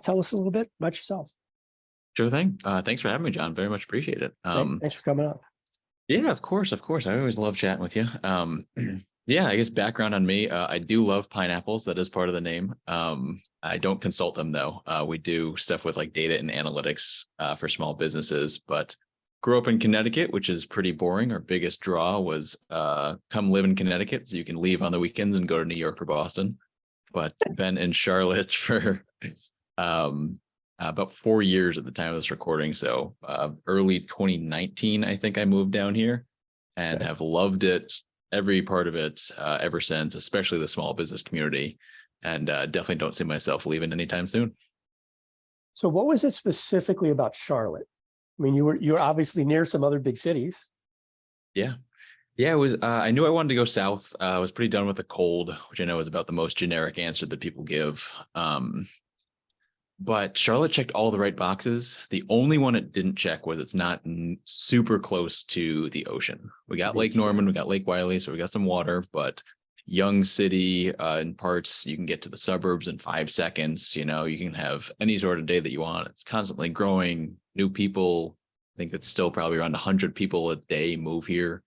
tell us a little bit about yourself. Sure thing. Thanks for having me, John. Very much appreciate it. Thanks for coming on. Yeah, of course, of course. I always love chatting with you. Yeah, I guess background on me. I do love pineapples. That is part of the name. I don't consult them though. We do stuff with like data and analytics for small businesses, but grew up in Connecticut, which is pretty boring. Our biggest draw was come live in Connecticut so you can leave on the weekends and go to New York or Boston. But been in Charlotte for about 4 years at the time of this recording. So early 2019, I think I moved down here and have loved it, every part of it ever since, especially the small business community. And definitely don't see myself leaving anytime soon. So what was it specifically about Charlotte? I mean, you were obviously near some other big cities. Yeah. Yeah, it was. I knew I wanted to go south. I was pretty done with the cold, which I know is about the most generic answer that people give. But Charlotte checked all the right boxes. The only one it didn't check was it's not super close to the ocean. We got Lake Norman, we got Lake Wiley, so we got some water, but young city in parts, you can get to the suburbs in 5 seconds. You know, you can have any sort of day that you want. It's constantly growing, new people. I think it's still probably around 100 people a day move here.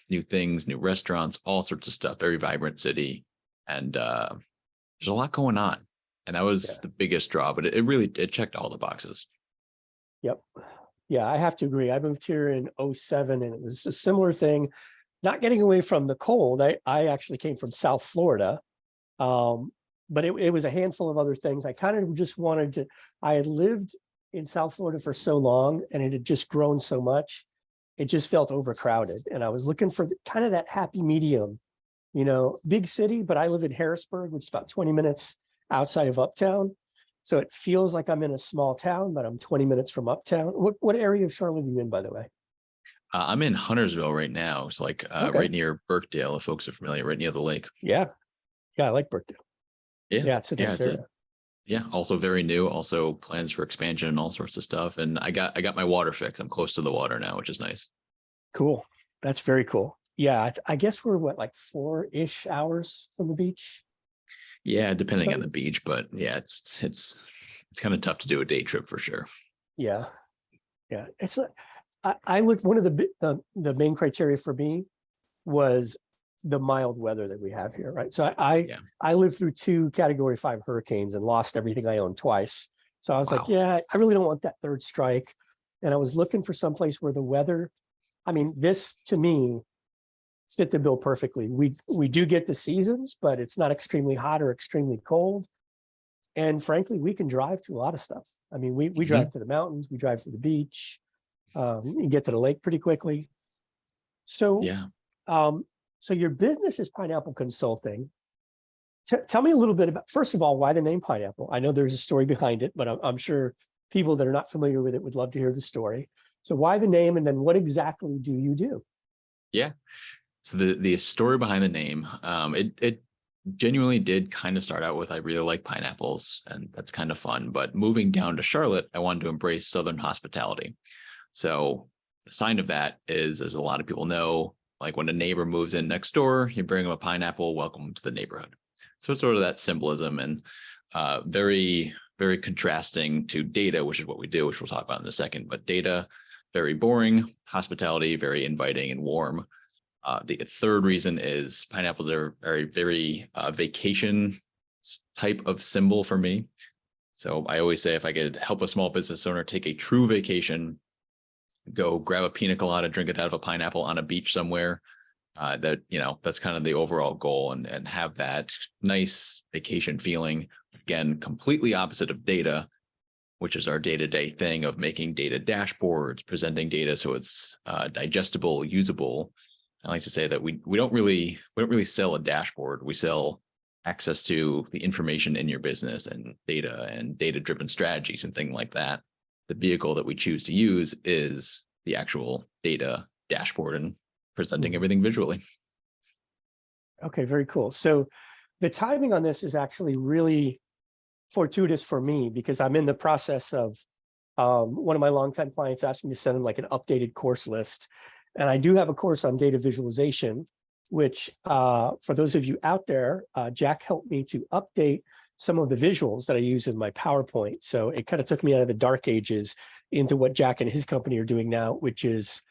New things, new restaurants, all sorts of stuff. Very vibrant city. And there's a lot going on. And that was the biggest draw, but it really checked all the boxes. Yep. Yeah, I have to agree. I moved here in 07 and it was a similar thing. Not getting away from the cold. I actually came from South Florida. But it was a handful of other things. I kind of just wanted to, I had lived in South Florida for so long and it had just grown so much. It just felt overcrowded. And I was looking for kind of that happy medium, you know, big city, but I live in Harrisburg, which is about 20 minutes outside of Uptown. So it feels like I'm in a small town, but I'm 20 minutes from Uptown. What area of Charlotte are you in, by the way? I'm in Huntersville right now. It's like right near Birkdale, if folks are familiar, right near the lake. Yeah. Yeah, I like Birkdale. Yeah. It's a nice area. Yeah, also very new, also plans for expansion and all sorts of stuff. And I got my water fix. I'm close to the water now, which is nice. Cool. That's very cool. Yeah, I guess we're what, like 4-ish hours from the beach? Yeah, depending on the beach, but yeah, it's kind of tough to do a day trip for sure. Yeah. Yeah. It's I looked, one of the main criteria for me was the mild weather that we have here, right? So I lived through 2 Category 5 hurricanes and lost everything I owned twice. So I was like, yeah, I really don't want that third strike. And I was looking for someplace where the weather, I mean, this to me fit the bill perfectly. We do get the seasons, but it's not extremely hot or extremely cold. And frankly, we can drive to a lot of stuff. I mean, we drive to the mountains, we drive to the beach, you get to the lake pretty quickly. So yeah. So your business is Pineapple Consulting. Tell me a little bit about, first of all, why the name Pineapple? I know there's a story behind it, but I'm sure people that are not familiar with it would love to hear the story. So why the name, and then what exactly do you do? Yeah. So the story behind the name, it genuinely did kind of start out with, I really like pineapples and that's kind of fun, but moving down to Charlotte, I wanted to embrace Southern hospitality. So the sign of that is, as a lot of people know, like when a neighbor moves in next door, you bring them a pineapple, welcome to the neighborhood. So it's sort of that symbolism, and very, very contrasting to data, which is what we do, which we'll talk about in a second. But data, very boring, hospitality, very inviting and warm. The third reason is pineapples are very vacation type of symbol for me. So I always say if I could help a small business owner take a true vacation, go grab a pina colada, drink it out of a pineapple on a beach somewhere, that, you know, that's kind of the overall goal, and have that nice vacation feeling. Again, completely opposite of data, which is our day-to-day thing of making data dashboards, presenting data so it's digestible, usable. I like to say that we don't really sell a dashboard. We sell access to the information in your business and data-driven strategies and things like that. The vehicle that we choose to use is the actual data dashboard and presenting everything visually. Okay, very cool. So the timing on this is actually really fortuitous for me because I'm in the process of one of my longtime clients asked me to send them like an updated course list. And I do have a course on data visualization, which for those of you out there, Jack helped me to update some of the visuals that I use in my PowerPoint. So it kind of took me out of the dark ages into what Jack and his company are doing now, which is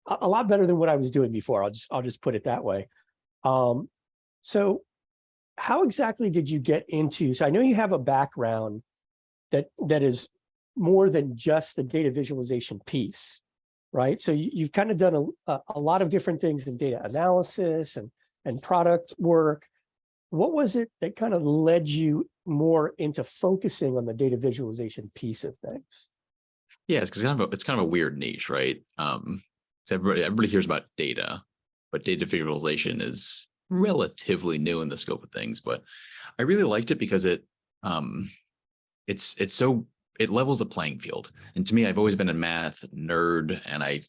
a lot better than what I was doing before. I'll just put it that way. So how exactly did you get into, so I know you have a background that is more than just the data visualization piece, right? So you've kind of done a lot of different things in data analysis and product work. What was it that kind of led you more into focusing on the data visualization piece of things? Yeah, it's kind of a weird niche, right? So everybody hears about data, but data visualization is relatively new in the scope of things. But I really liked it because it levels the playing field. And to me, I've always been a math nerd, and I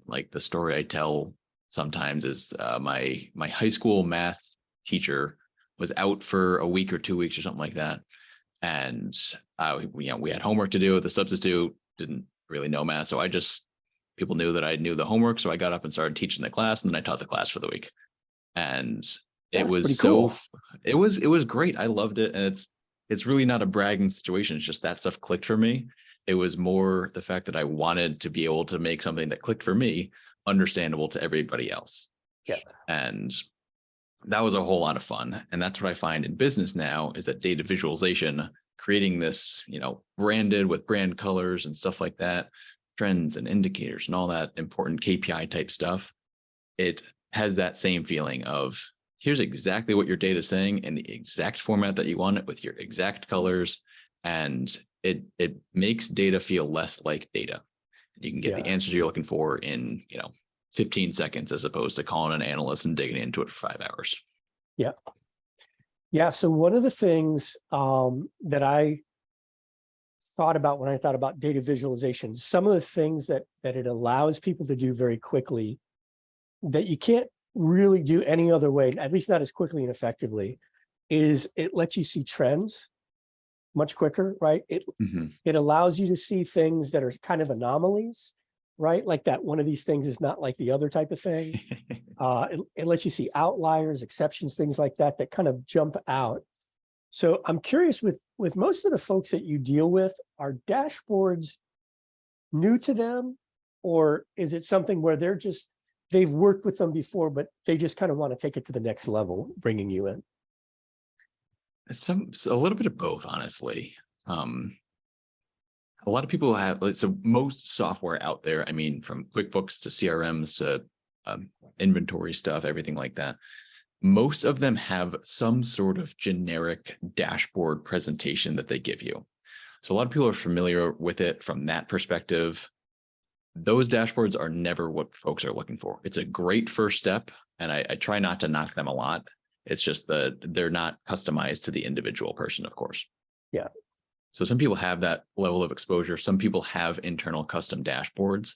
like the story I tell sometimes is my high school math teacher was out for a week or 2 weeks or something like that, and we had homework to do. The substitute didn't really know math, so people knew that I knew the homework, so I got up and started teaching the class, and then I taught the class for the week. And it was so cool. It was great. I loved it, and it's really not a bragging situation. It's just that stuff clicked for me. It was more the fact that I wanted to be able to make something that clicked for me understandable to everybody else. Yeah. And that was a whole lot of fun. And that's what I find in business now, is that data visualization, creating this, branded with brand colors and stuff like that, trends and indicators and all that important KPI type stuff. It has that same feeling of, here's exactly what your data is saying in the exact format that you want it, with your exact colors. And it makes data feel less like data. You can get the answers you're looking for in, 15 seconds, as opposed to calling an analyst and digging into it for 5 hours. Yeah. Yeah. So one of the things that I thought about when I thought about data visualization, some of the things that it allows people to do very quickly that you can't really do any other way, at least not as quickly and effectively, is it lets you see trends much quicker, right? It allows you to see things that are kind of anomalies, right? Like that one of these things is not like the other type of thing. It lets you see outliers, exceptions, things like that kind of jump out. So I'm curious, with most of the folks that you deal with, are dashboards new to them, or is it something where they've worked with them before, but they just kind of want to take it to the next level, bringing you in? It's a little bit of both, honestly. A lot of people have, so most software out there, from QuickBooks to CRMs to inventory stuff, everything like that, most of them have some sort of generic dashboard presentation that they give you. So a lot of people are familiar with it from that perspective. Those dashboards are never what folks are looking for. It's a great first step, and I try not to knock them a lot. It's just that they're not customized to the individual person, of course. Yeah. So some people have that level of exposure. Some people have internal custom dashboards,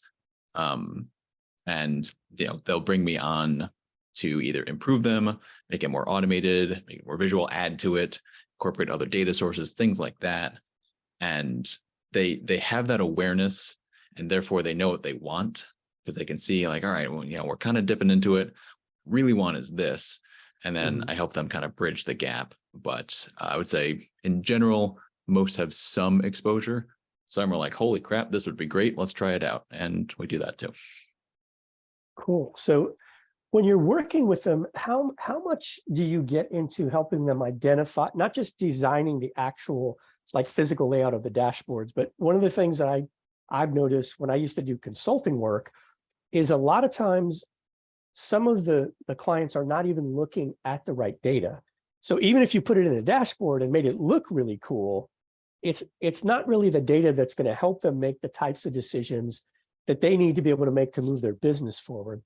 and they'll bring me on to either improve them, make it more automated, make it more visual, add to it, incorporate other data sources, things like that. And they have that awareness, and therefore they know what they want, because they can see like, all right, well, we're kind of dipping into it. Really want is this. And then I help them kind of bridge the gap. But I would say in general, most have some exposure. Some are like, holy crap, this would be great. Let's try it out. And we do that too. Cool. So when you're working with them, how much do you get into helping them identify, not just designing the actual like physical layout of the dashboards, but one of the things that I've noticed when I used to do consulting work is a lot of times some of the clients are not even looking at the right data. So even if you put it in a dashboard and made it look really cool, it's not really the data that's going to help them make the types of decisions that they need to be able to make to move their business forward.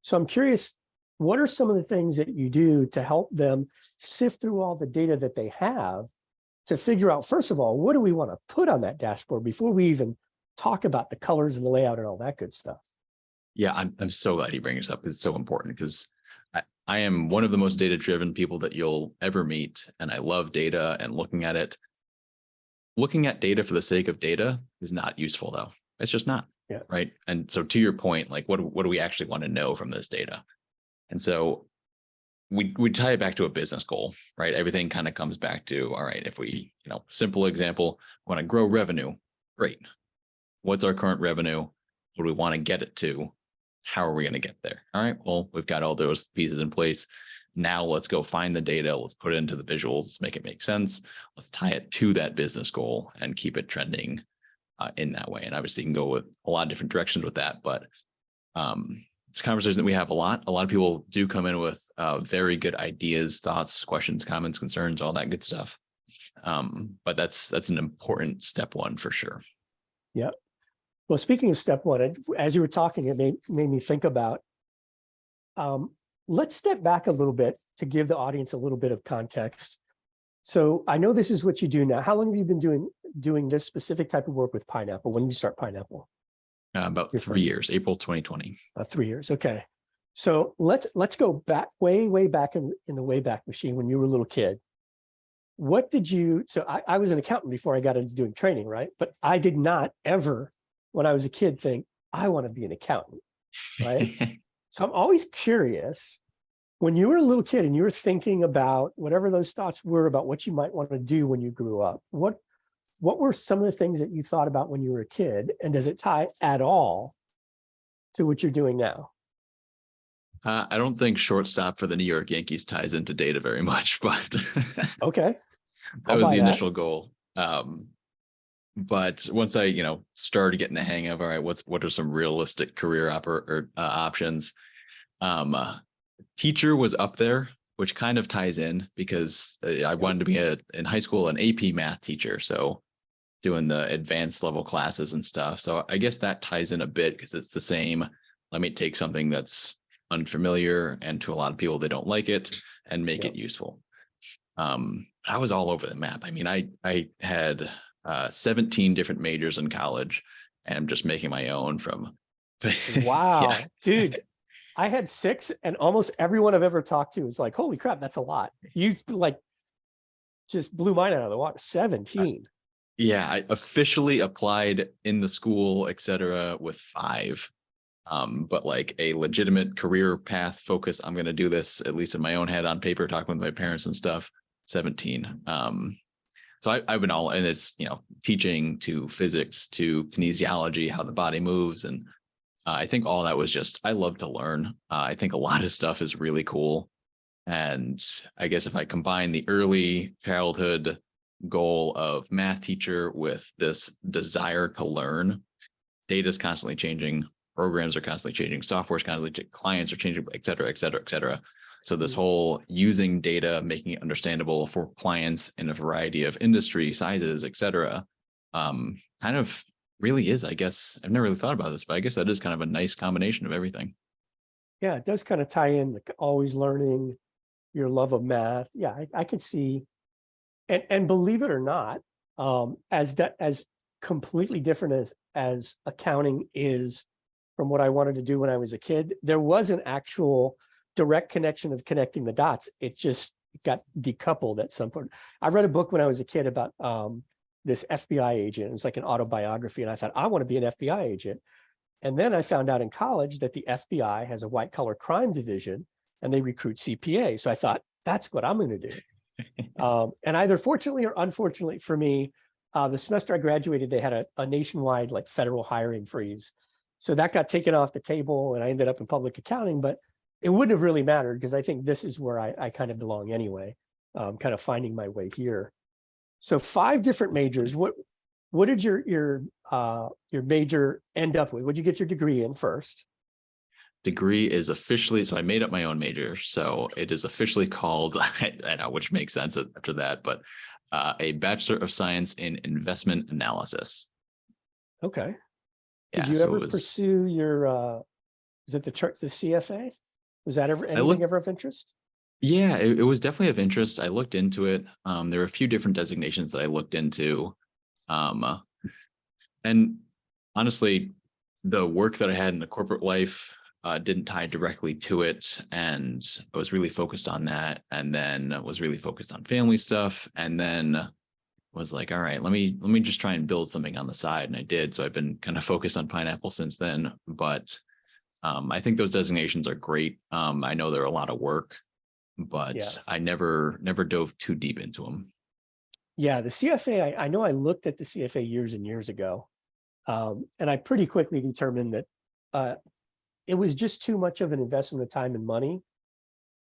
So I'm curious, what are some of the things that you do to help them sift through all the data that they have to figure out, first of all, what do we want to put on that dashboard before we even talk about the colors and the layout and all that good stuff? Yeah, I'm so glad you bring this up. It's so important, because I am one of the most data-driven people that you'll ever meet, and I love data and looking at it. Looking at data for the sake of data is not useful, though. It's just not. Yeah. Right. And so to your point, like what do we actually want to know from this data? And so we tie it back to a business goal, right? Everything kind of comes back to, all right, if we, simple example, want to grow revenue, great. What's our current revenue? What do we want to get it to? How are we going to get there? All right, well, we've got all those pieces in place. Now let's go find the data. Let's put it into the visuals. Let's make it make sense. Let's tie it to that business goal and keep it trending in that way. And obviously you can go with a lot of different directions with that, but it's a conversation that we have a lot. A lot of people do come in with very good ideas, thoughts, questions, comments, concerns, all that good stuff. But that's an important step one for sure. Yeah. Well, speaking of step one, as you were talking, it made me think about, let's step back a little bit to give the audience a little bit of context. So I know this is what you do now. How long have you been doing this specific type of work with Pineapple? When did you start Pineapple? About 3 years, April 2020. 3 years. Okay. So let's go back way back in the Wayback Machine when you were a little kid. What did you, so I was an accountant before I got into doing training, right? But I did not ever, when I was a kid, think I want to be an accountant, right? So I'm always curious, when you were a little kid and you were thinking about whatever those thoughts were about what you might want to do when you grew up, what were some of the things that you thought about when you were a kid? And does it tie at all to what you're doing now? I don't think shortstop for the New York Yankees ties into data very much, but okay, that was the initial goal. But once I, started getting the hang of, all right, what are some realistic career options? Teacher was up there, which kind of ties in because I wanted to be in high school an AP math teacher, so doing the advanced level classes and stuff. So I guess that ties in a bit because it's the same. Let me take something that's unfamiliar and to a lot of people they don't like it and make it useful. I was all over the map. I mean, I had 17 different majors in college and I'm just making my own from. Wow, dude. I had 6 and almost everyone I've ever talked to is like, holy crap, that's a lot. You just blew mine out of the water. 17. Yeah, I officially applied in the school, et cetera, with 5. But like a legitimate career path focus, I'm going to do this at least in my own head on paper, talking with my parents and stuff, 17. So I've been all, and it's, teaching to physics, to kinesiology, how the body moves. And I think all that was just, I love to learn. I think a lot of stuff is really cool. And I guess if I combine the early childhood goal of math teacher with this desire to learn, data is constantly changing. Programs are constantly changing, software is constantly changing, clients are changing, et cetera, et cetera, et cetera. So this whole using data, making it understandable for clients in a variety of industry sizes, et cetera, kind of really is, I guess, I've never really thought about this, but I guess that is kind of a nice combination of everything. Yeah, it does kind of tie in, like, always learning, your love of math. Yeah, I can see, and believe it or not, as completely different as accounting is from what I wanted to do when I was a kid, there was an actual direct connection of connecting the dots. It just got decoupled at some point. I read a book when I was a kid about this FBI agent. It was like an autobiography. And I thought, I want to be an FBI agent. And then I found out in college that the FBI has a white collar crime division and they recruit CPAs. So I thought, that's what I'm going to do. And either fortunately or unfortunately for me, the semester I graduated, they had a nationwide federal hiring freeze. So that got taken off the table and I ended up in public accounting, but it wouldn't have really mattered because I think this is where I kind of belong anyway, kind of finding my way here. So 5 different majors. What did your major end up with? What did you get your degree in first? Degree is officially, so I made up my own major. So it is officially called, I know, which makes sense after that, but a Bachelor of Science in Investment Analysis. Okay. Yeah, did you ever pursue your, is it the CFA? Was that anything ever of interest? Yeah, it was definitely of interest. I looked into it. There were a few different designations that I looked into. And honestly, the work that I had in the corporate life didn't tie directly to it. And I was really focused on that. And then was really focused on family stuff. And then was like, all right, let me just try and build something on the side. And I did. So I've been kind of focused on Pineapple since then. But I think those designations are great. I know they're a lot of work. but I never dove too deep into them. Yeah, the CFA, I know I looked at the CFA years and years ago. And I pretty quickly determined that it was just too much of an investment of time and money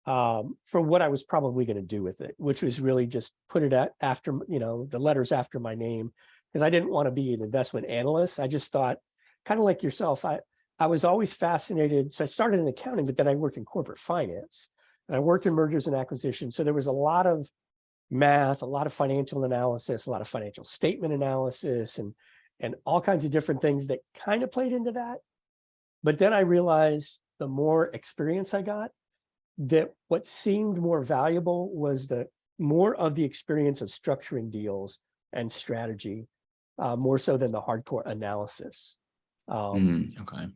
for what I was probably going to do with it, which was really just put it after, the letters after my name, because I didn't want to be an investment analyst. I just thought, kind of like yourself, I was always fascinated. So I started in accounting, but then I worked in corporate finance and I worked in mergers and acquisitions. So there was a lot of math, a lot of financial analysis, a lot of financial statement analysis, and all kinds of different things that kind of played into that. But then I realized the more experience I got, that what seemed more valuable was the more of the experience of structuring deals and strategy, more so than the hardcore analysis. Okay.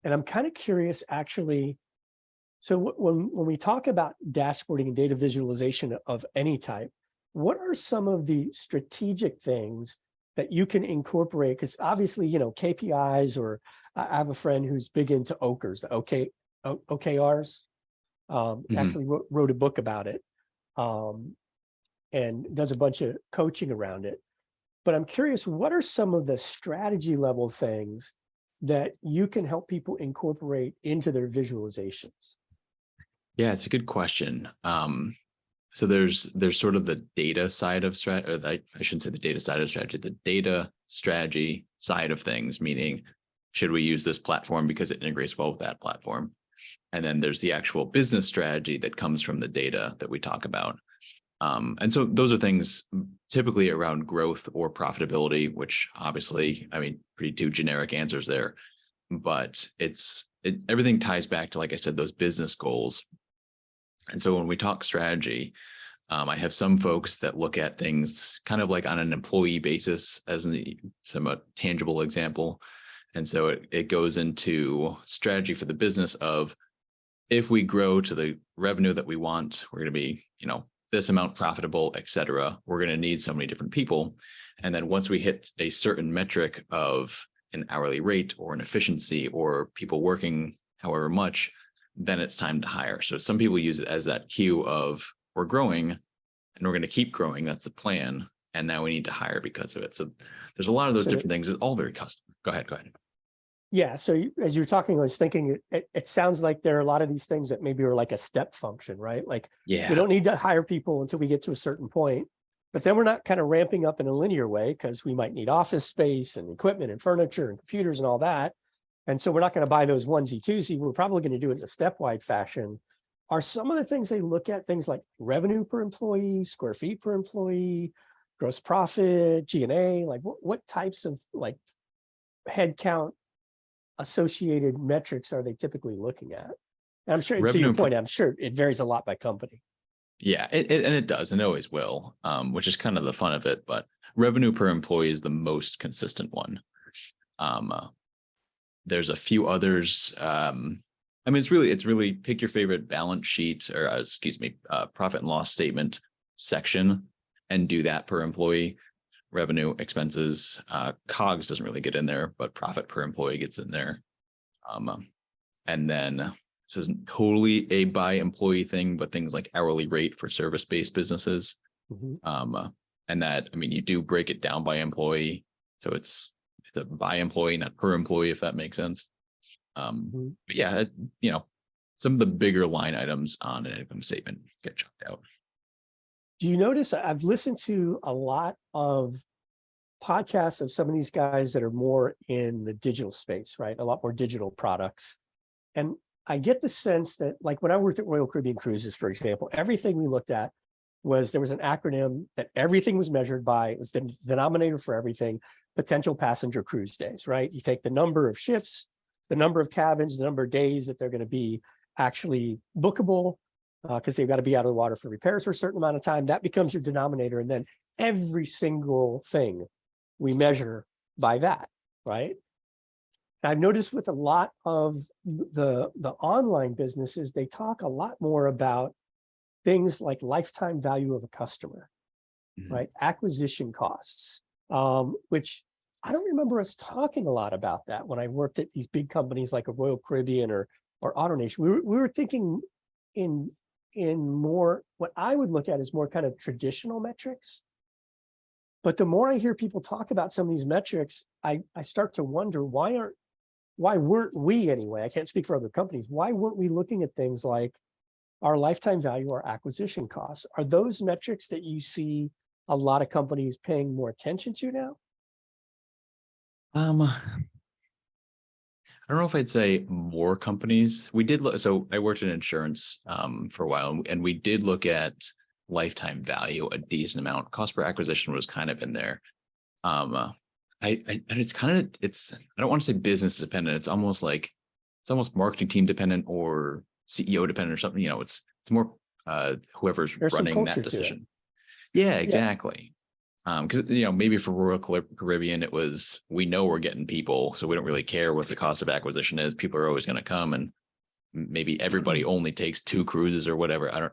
And I'm kind of curious, actually. So when we talk about dashboarding and data visualization of any type, what are some of the strategic things that you can incorporate? Because obviously, KPIs, or I have a friend who's big into OKRs, OKRs, actually wrote a book about it, and does a bunch of coaching around it. But I'm curious, what are some of the strategy level things that you can help people incorporate into their visualizations? Yeah, it's a good question. So there's sort of the data side of strategy. I shouldn't say the data side of strategy, the data strategy side of things, meaning should we use this platform because it integrates well with that platform? And then there's the actual business strategy that comes from the data that we talk about. And so those are things typically around growth or profitability, which obviously, pretty two generic answers there, but everything ties back to, like I said, those business goals. And so when we talk strategy, I have some folks that look at things kind of like on an employee basis as a somewhat tangible example. And so it goes into strategy for the business of, if we grow to the revenue that we want, we're going to be, this amount profitable, et cetera. We're going to need so many different people. And then once we hit a certain metric of an hourly rate or an efficiency or people working however much, then it's time to hire. So some people use it as that cue of, we're growing and we're going to keep growing. That's the plan. And now we need to hire because of it. So there's a lot of those different things. It's all very custom. Go ahead. Yeah. So as you're talking, I was thinking, it sounds like there are a lot of these things that maybe are like a step function, right? Like, we don't need to hire people until we get to a certain point, but then we're not kind of ramping up in a linear way, because we might need office space and equipment and furniture and computers and all that. And so we're not going to buy those onesie twosie. We're probably going to do it in a stepwise fashion. Are some of the things they look at things like revenue per employee, square feet per employee, gross profit, G&A? Like what types of like headcount associated metrics are they typically looking at? And I'm sure, to your point, I'm sure it varies a lot by company. Yeah, it does, and it always will, which is kind of the fun of it. But revenue per employee is the most consistent one. There's a few others. It's really pick your favorite balance sheet, or profit and loss statement section, and do that per employee. Revenue, expenses, COGS doesn't really get in there, but profit per employee gets in there. And then this isn't totally a by employee thing, but things like hourly rate for service-based businesses. And that, you do break it down by employee. So it's a by employee, not per employee, if that makes sense. But yeah, some of the bigger line items on an income statement get chucked out. Do you notice, I've listened to a lot of podcasts of some of these guys that are more in the digital space, right? A lot more digital products. And I get the sense that, like when I worked at Royal Caribbean Cruises, for example, everything we looked at there was an acronym that everything was measured by. It was the denominator for everything: potential passenger cruise days, right? You take the number of ships, the number of cabins, the number of days that they're going to be actually bookable, because they've got to be out of the water for repairs for a certain amount of time. That becomes your denominator. And then every single thing we measure by that, right? And I've noticed with a lot of the online businesses, they talk a lot more about things like lifetime value of a customer, right? Acquisition costs, which I don't remember us talking a lot about that when I worked at these big companies like a Royal Caribbean or AutoNation. We were thinking in in more, what I would look at is more kind of traditional metrics. But the more I hear people talk about some of these metrics, I start to wonder why weren't we anyway, I can't speak for other companies, why weren't we looking at things like our lifetime value, our acquisition costs? Are those metrics that you see a lot of companies paying more attention to now? I don't know if I'd say more companies. We did look, so I worked in insurance for a while, and we did look at lifetime value a decent amount. Cost per acquisition was kind of in there. And it's kind of, I don't want to say business dependent. It's almost marketing team dependent or CEO dependent or something. It's more whoever's There's some running culture that to it. decision. Yeah, exactly. Because maybe for Royal Caribbean, it was, we know we're getting people, so we don't really care what the cost of acquisition is. People are always going to come, and maybe everybody only takes 2 cruises or whatever.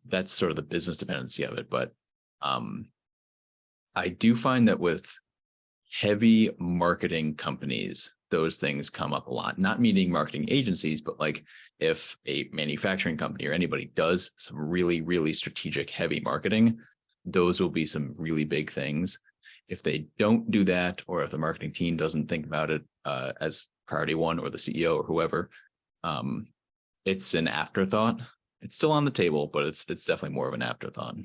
That's sort of the business dependency of it. But I do find that with heavy marketing companies, those things come up a lot. Not meaning marketing agencies, but like if a manufacturing company or anybody does some really, really strategic heavy marketing, those will be some really big things. If they don't do that, or if the marketing team doesn't think about it as priority one, or the CEO or whoever, it's an afterthought. It's still on the table, but it's definitely more of an afterthought.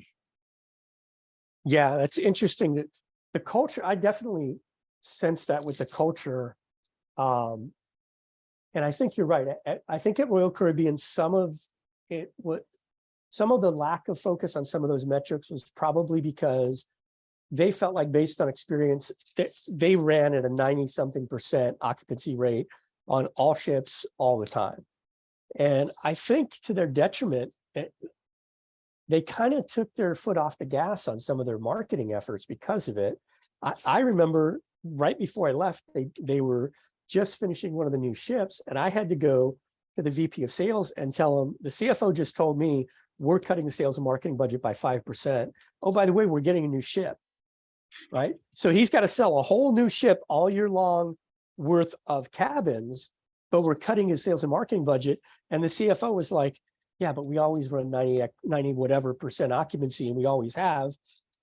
Yeah, that's interesting. That the culture, I definitely sense that with the culture. And I think you're right. I think at Royal Caribbean, some of the lack of focus on some of those metrics was probably because they felt like, based on experience, they ran at a 90-something% occupancy rate on all ships all the time. And I think, to their detriment, they kind of took their foot off the gas on some of their marketing efforts because of it. I remember right before I left, they were just finishing one of the new ships, and I had to go to the VP of sales and tell him, the CFO just told me we're cutting the sales and marketing budget by 5%. Oh, by the way, we're getting a new ship, right? So he's got to sell a whole new ship all year long worth of cabins, but we're cutting his sales and marketing budget. And the CFO was like, yeah, but we always run 90 whatever percent occupancy, and we always have.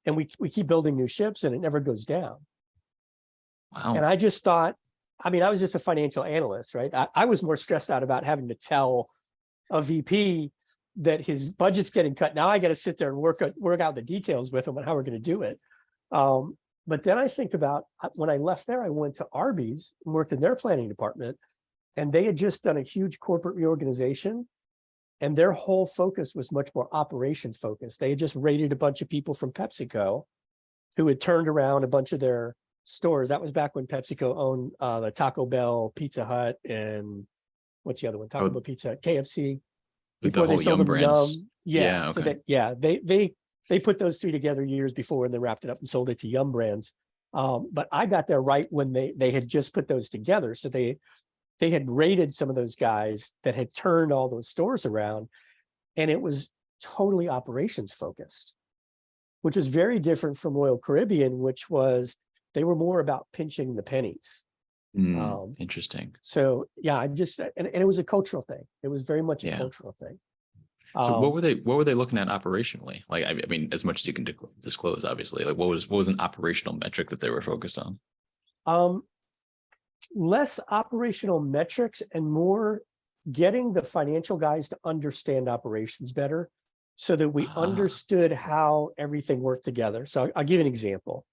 And we keep building new ships, and it never goes down. Wow. And I just thought, I was just a financial analyst, right? I was more stressed out about having to tell a VP that his budget's getting cut. Now I got to sit there and work out the details with him on how we're going to do it. But then I think about, when I left there, I went to Arby's and worked in their planning department, and they had just done a huge corporate reorganization, and their whole focus was much more operations focused. They had just raided a bunch of people from PepsiCo who had turned around a bunch of their stores. That was back when PepsiCo owned the Taco Bell, Pizza Hut, and what's the other one? Taco Bell, Pizza Hut, KFC. Before they sold them Yum. Yeah. So they put those 3 together years before, and then wrapped it up and sold it to Yum Brands. But I got there right when they had just put those together. So they had raided some of those guys that had turned all those stores around, and it was totally operations focused, which was very different from Royal Caribbean, which was, they were more about pinching the pennies. Interesting. So yeah, and it was a cultural thing. It was very much a cultural thing. So what were they looking at operationally? Like, I mean, as much as you can disclose, obviously, like what was an operational metric that they were focused on? Less operational metrics and more getting the financial guys to understand operations better, so that we understood how everything worked together. So I'll give you an example.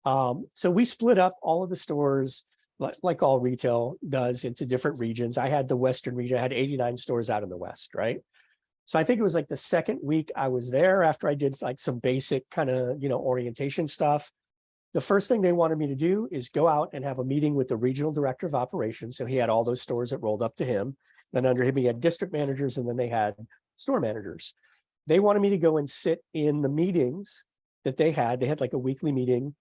So we split up all of the stores, like all retail does, into different regions. I had the Western region. I had 89 stores out in the West, right? So I think it was like the second week I was there, after I did like some basic kind of, orientation stuff. The first thing they wanted me to do is go out and have a meeting with the regional director of operations. So he had all those stores that rolled up to him. Then under him, he had district managers, and then they had store managers. They wanted me to go and sit in the meetings that they had. They had like a weekly meeting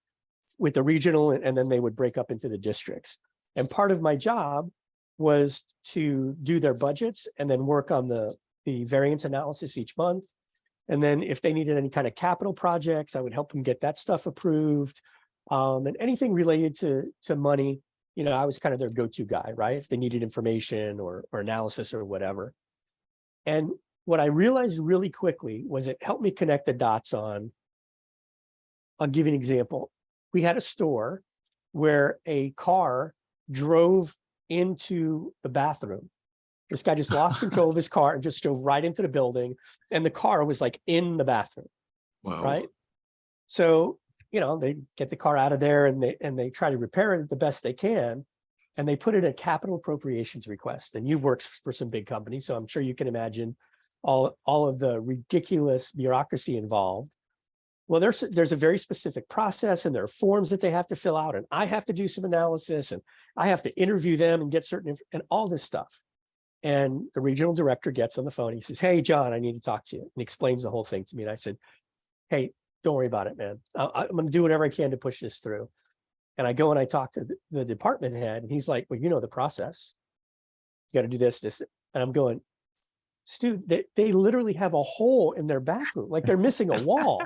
with the regional, and then they would break up into the districts. And part of my job was to do their budgets and then work on the variance analysis each month. And then if they needed any kind of capital projects, I would help them get that stuff approved. And anything related to money, I was kind of their go-to guy, right? If they needed information or analysis or whatever. And what I realized really quickly was it helped me connect the dots on, I'll give you an example. We had a store where a car drove into the bathroom. This guy just lost control of his car and just drove right into the building. And the car was like in the bathroom. Wow. Right. So, they get the car out of there and they try to repair it the best they can. And they put in a capital appropriations request. And you've worked for some big companies, so I'm sure you can imagine all of the ridiculous bureaucracy involved. Well, there's a very specific process, and there are forms that they have to fill out, and I have to do some analysis, and I have to interview them and get certain and all this stuff. And the regional director gets on the phone. He says, "Hey, John, I need to talk to you," and he explains the whole thing to me. And I said, "Hey, don't worry about it, man. I'm going to do whatever I can to push this through." And I go and I talk to the department head, and he's like, "Well, you know the process. You got to do this." And I'm going, "Stu, they literally have a hole in their bathroom, like they're missing a wall."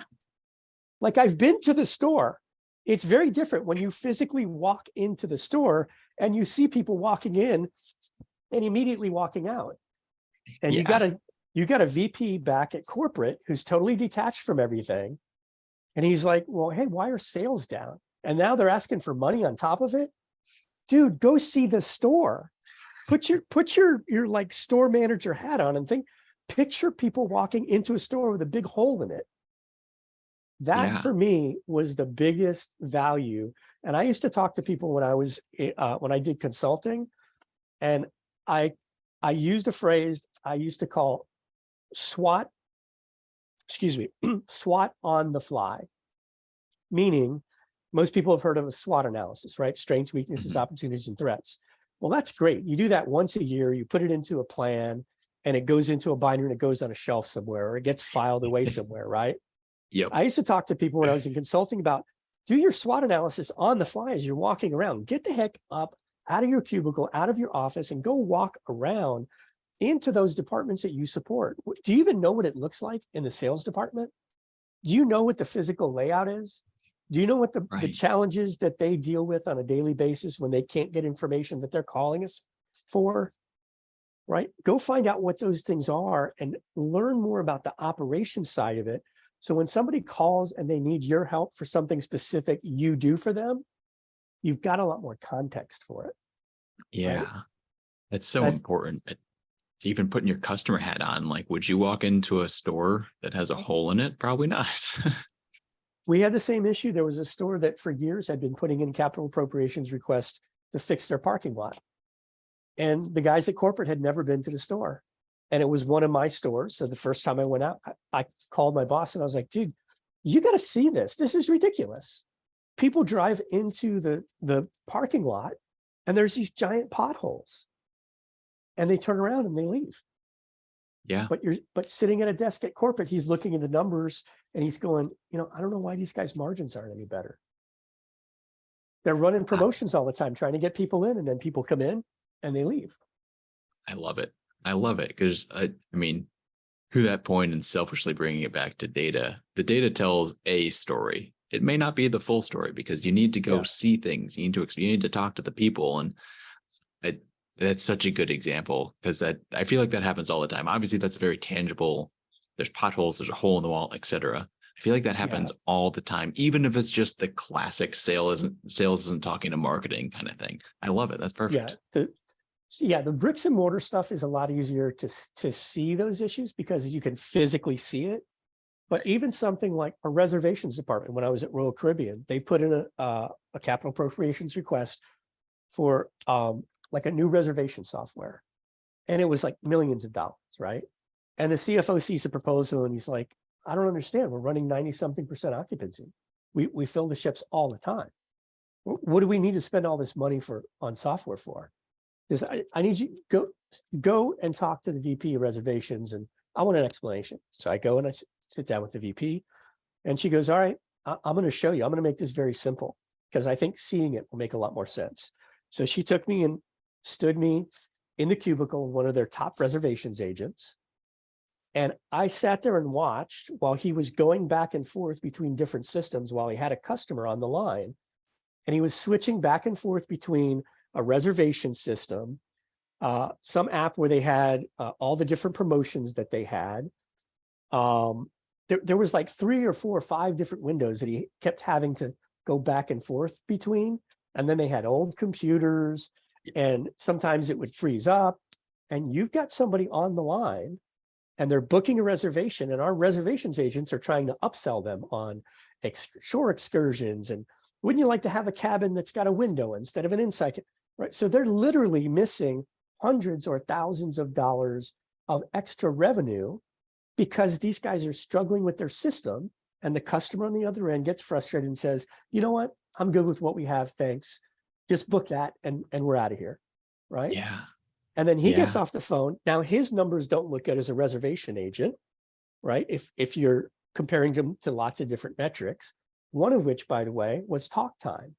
Like, I've been to the store. It's very different when you physically walk into the store and you see people walking in and immediately walking out. And you got a VP back at corporate who's totally detached from everything. And he's like, "Well, hey, why are sales down? And now they're asking for money on top of it." Dude, go see the store. Put your like store manager hat on and picture people walking into a store with a big hole in it. That for me was the biggest value. And I used to talk to people when I did consulting, and I used a phrase I used to call SWOT on the fly, meaning most people have heard of a SWOT analysis, right? Strengths, weaknesses, opportunities, and threats. Well, that's great. You do that once a year, you put it into a plan, and it goes into a binder and it goes on a shelf somewhere, or it gets filed away somewhere, right? Yep. I used to talk to people when I was in consulting about, do your SWOT analysis on the fly as you're walking around. Get the heck up out of your cubicle, out of your office, and go walk around into those departments that you support. Do you even know what it looks like in the sales department? Do you know what the physical layout is? Do you know what the challenges that they deal with on a daily basis when they can't get information that they're calling us for? Right? Go find out what those things are and learn more about the operations side of it. So when somebody calls and they need your help for something specific you do for them, you've got a lot more context for it. Yeah. Right? That's so important. Even putting your customer hat on, like, would you walk into a store that has a hole in it? Probably not. We had the same issue. There was a store that for years had been putting in capital appropriations requests to fix their parking lot. And the guys at corporate had never been to the store. And it was one of my stores. So the first time I went out, I called my boss and I was like, "Dude, you got to see this. This is ridiculous. People drive into the parking lot and there's these giant potholes. And they turn around and they leave." Yeah. But sitting at a desk at corporate, he's looking at the numbers and he's going, "I don't know why these guys' margins aren't any better. They're running promotions all the time, trying to get people in, and then people come in and they leave." I love it. I love it because I mean, to that point and selfishly bringing it back to data, the data tells a story. It may not be the full story because you need to go see things. You need to talk to the people. And that's such a good example because I feel like that happens all the time. Obviously, that's very tangible. There's potholes, there's a hole in the wall, etc. I feel like that happens all the time, even if it's just the classic sales isn't talking to marketing kind of thing. I love it. That's perfect. The bricks and mortar stuff is a lot easier to see those issues because you can physically see it. But even something like a reservations department, when I was at Royal Caribbean, they put in a capital appropriations request for like a new reservation software. And it was like millions of dollars, right? And the CFO sees the proposal and he's like, "I don't understand. We're running 90-something% occupancy. We fill the ships all the time. What do we need to spend all this money on software for? Because I need you go and talk to the VP of reservations and I want an explanation." So I go and I sit down with the VP and she goes, "All right, I'm going to show you. I'm going to make this very simple because I think seeing it will make a lot more sense." So she took me and stood me in the cubicle of one of their top reservations agents. And I sat there and watched while he was going back and forth between different systems while he had a customer on the line. And he was switching back and forth between a reservation system, some app where they had all the different promotions that they had. There was like 3 or 4 or 5 different windows that he kept having to go back and forth between. And then they had old computers, and sometimes it would freeze up, and you've got somebody on the line and they're booking a reservation, and our reservations agents are trying to upsell them on shore excursions. And wouldn't you like to have a cabin that's got a window instead of an inside? Right. So they're literally missing hundreds or thousands of dollars of extra revenue because these guys are struggling with their system, and the customer on the other end gets frustrated and says, you know what, I'm good with what we have, thanks, just book that and we're out of here, right? Yeah. And then he gets off the phone. Now his numbers don't look good as a reservation agent, right? If you're comparing them to lots of different metrics, one of which, by the way, was talk time.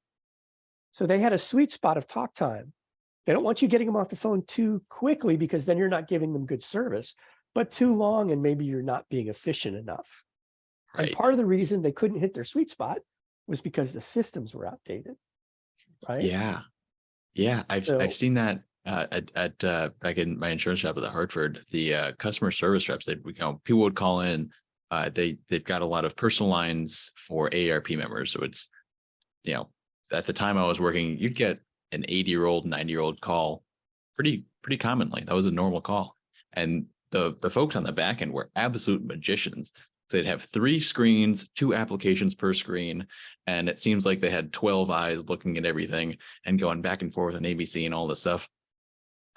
So they had a sweet spot of talk time. They don't want you getting them off the phone too quickly, because then you're not giving them good service, but too long and maybe you're not being efficient enough. Right. And part of the reason they couldn't hit their sweet spot was because the systems were outdated. Right. Yeah. Yeah. I've seen that at back in my insurance shop at the Hartford, the customer service reps, that people would call in. They've got a lot of personal lines for AARP members. So it's, at the time I was working, you'd get an 80-year-old, 90-year-old call pretty commonly. That was a normal call. And the folks on the back end were absolute magicians. So they'd have 3 screens, 2 applications per screen. And it seems like they had 12 eyes looking at everything and going back and forth on ABC and all this stuff.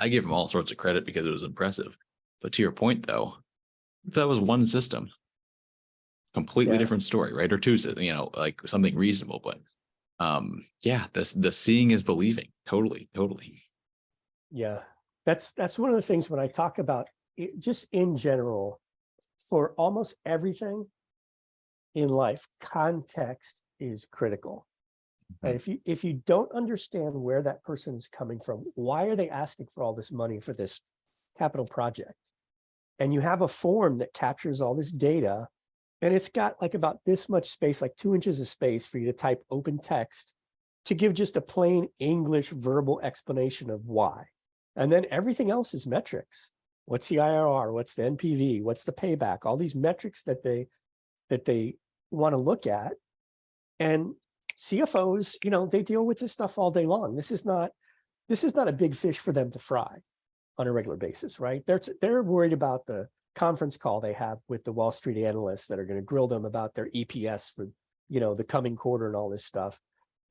I give them all sorts of credit because it was impressive. But to your point, though, that was one system, completely different story, right? Or 2, like something reasonable. But the seeing is believing. Totally. Yeah, that's one of the things when I talk about it, just in general, for almost everything in life, context is critical. Mm-hmm. And if you don't understand where that person is coming from, why are they asking for all this money for this capital project? And you have a form that captures all this data, and it's got like about this much space, like 2 inches of space for you to type open text to give just a plain English verbal explanation of why. And then everything else is metrics. What's the IRR? What's the NPV? What's the payback? All these metrics that they want to look at. And CFOs, they deal with this stuff all day long. This is not a big fish for them to fry on a regular basis, right? They're worried about the conference call they have with the Wall Street analysts that are going to grill them about their EPS for, the coming quarter and all this stuff.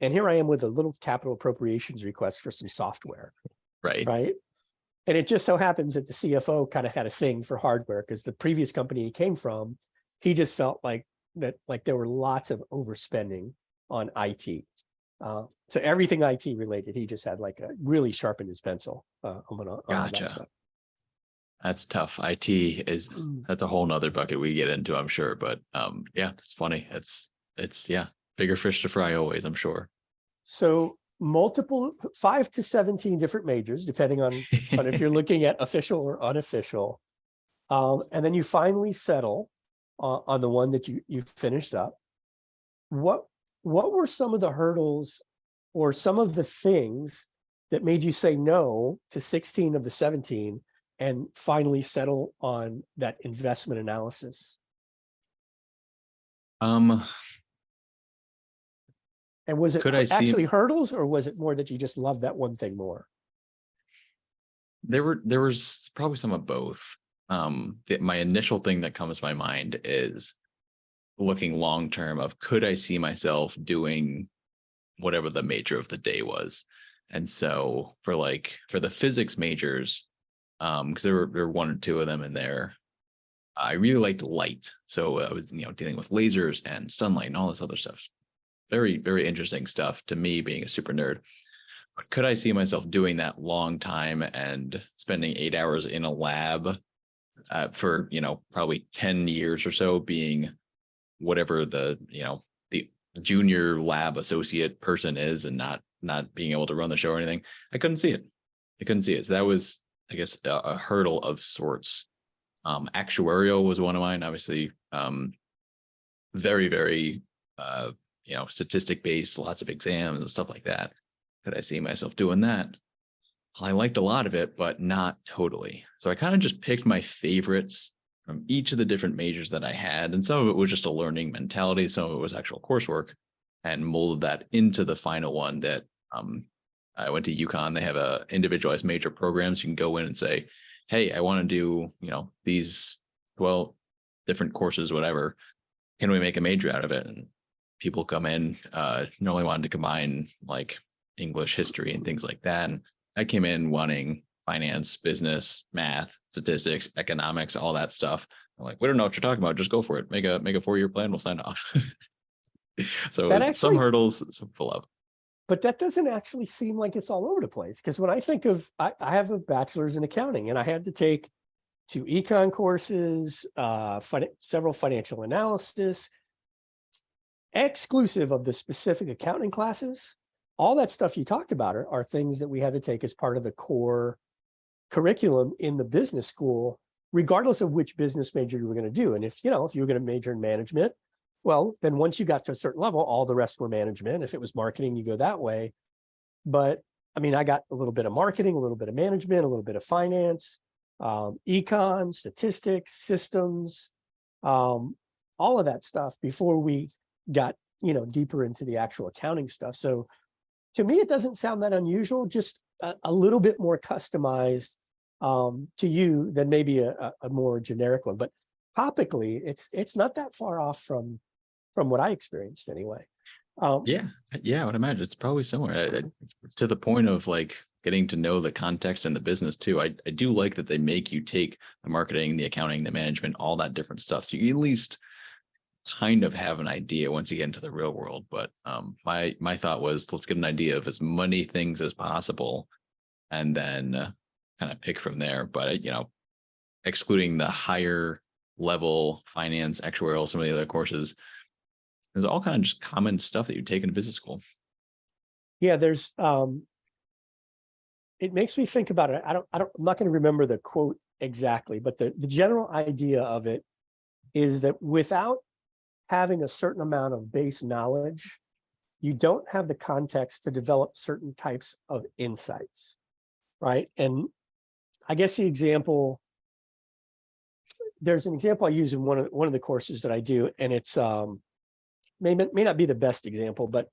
And here I am with a little capital appropriations request for some software. Right. And it just so happens that the CFO kind of had a thing for hardware, because the previous company he came from, he just felt like there were lots of overspending on IT. So everything IT related, he just had really sharpened his pencil on that stuff. That's tough. That's a whole nother bucket we get into, I'm sure. But it's funny. It's bigger fish to fry always, I'm sure. So multiple 5 to 17 different majors, depending on if you're looking at official or unofficial. And then you finally settle on the one that you finished up. What were some of the hurdles or some of the things that made you say no to 16 of the 17 and finally settle on that investment analysis? And was it actually hurdles, or was it more that you just loved that one thing more? There was probably some of both. My initial thing that comes to my mind is looking long term of, could I see myself doing whatever the major of the day was? And so for the physics majors, because there were 1 or 2 of them in there, I really liked light. So I was dealing with lasers and sunlight and all this other stuff. Very, very interesting stuff to me, being a super nerd. But could I see myself doing that long time and spending 8 hours in a lab for probably 10 years or so, being whatever the junior lab associate person is, and not being able to run the show or anything? I couldn't see it. So that was, I guess, a hurdle of sorts. Actuarial was one of mine, obviously. Very, very statistic based, lots of exams and stuff like that. Could I see myself doing that? I liked a lot of it, but not totally. So I kind of just picked my favorites from each of the different majors that I had. And some of it was just a learning mentality. Some of it was actual coursework, and molded that into the final one that I went to UConn. They have a individualized major programs. You can go in and say, hey, I want to do, these 12 different courses, whatever. Can we make a major out of it? And people come in, normally wanted to combine like English, history, and things like that. And I came in wanting finance, business, math, statistics, economics, all that stuff. I'm like, we don't know what you're talking about. Just go for it. Make a 4-year plan. We'll sign off. So That it was actually, some hurdles, some full up. but that doesn't actually seem like it's all over the place. Because when I think of, I have a bachelor's in accounting, and I had to take 2 econ courses, several financial analysis, exclusive of the specific accounting classes. All that stuff you talked about are things that we had to take as part of the core curriculum in the business school, regardless of which business major you were going to do. And if you were going to major in management, well, then once you got to a certain level, all the rest were management. If it was marketing, you go that way. But I mean, I got a little bit of marketing, a little bit of management, a little bit of finance, econ, statistics, systems, all of that stuff before we got, deeper into the actual accounting stuff. So to me, it doesn't sound that unusual, just a little bit more customized to you than maybe a more generic one. But topically, it's not that far off from what I experienced anyway. Yeah, I would imagine it's probably similar to the point of like getting to know the context and the business too. I do like that they make you take the marketing, the accounting, the management, all that different stuff. So you at least kind of have an idea once you get into the real world. But my thought was, let's get an idea of as many things as possible, and then kind of pick from there. But excluding the higher level finance, actuarial, some of the other courses, there's all kind of just common stuff that you take in business school. Yeah, there's it makes me think about it. I'm not going to remember the quote exactly, but the general idea of it is that without having a certain amount of base knowledge, you don't have the context to develop certain types of insights, right? And I guess there's an example I use in one of the courses that I do, and it's may not be the best example, but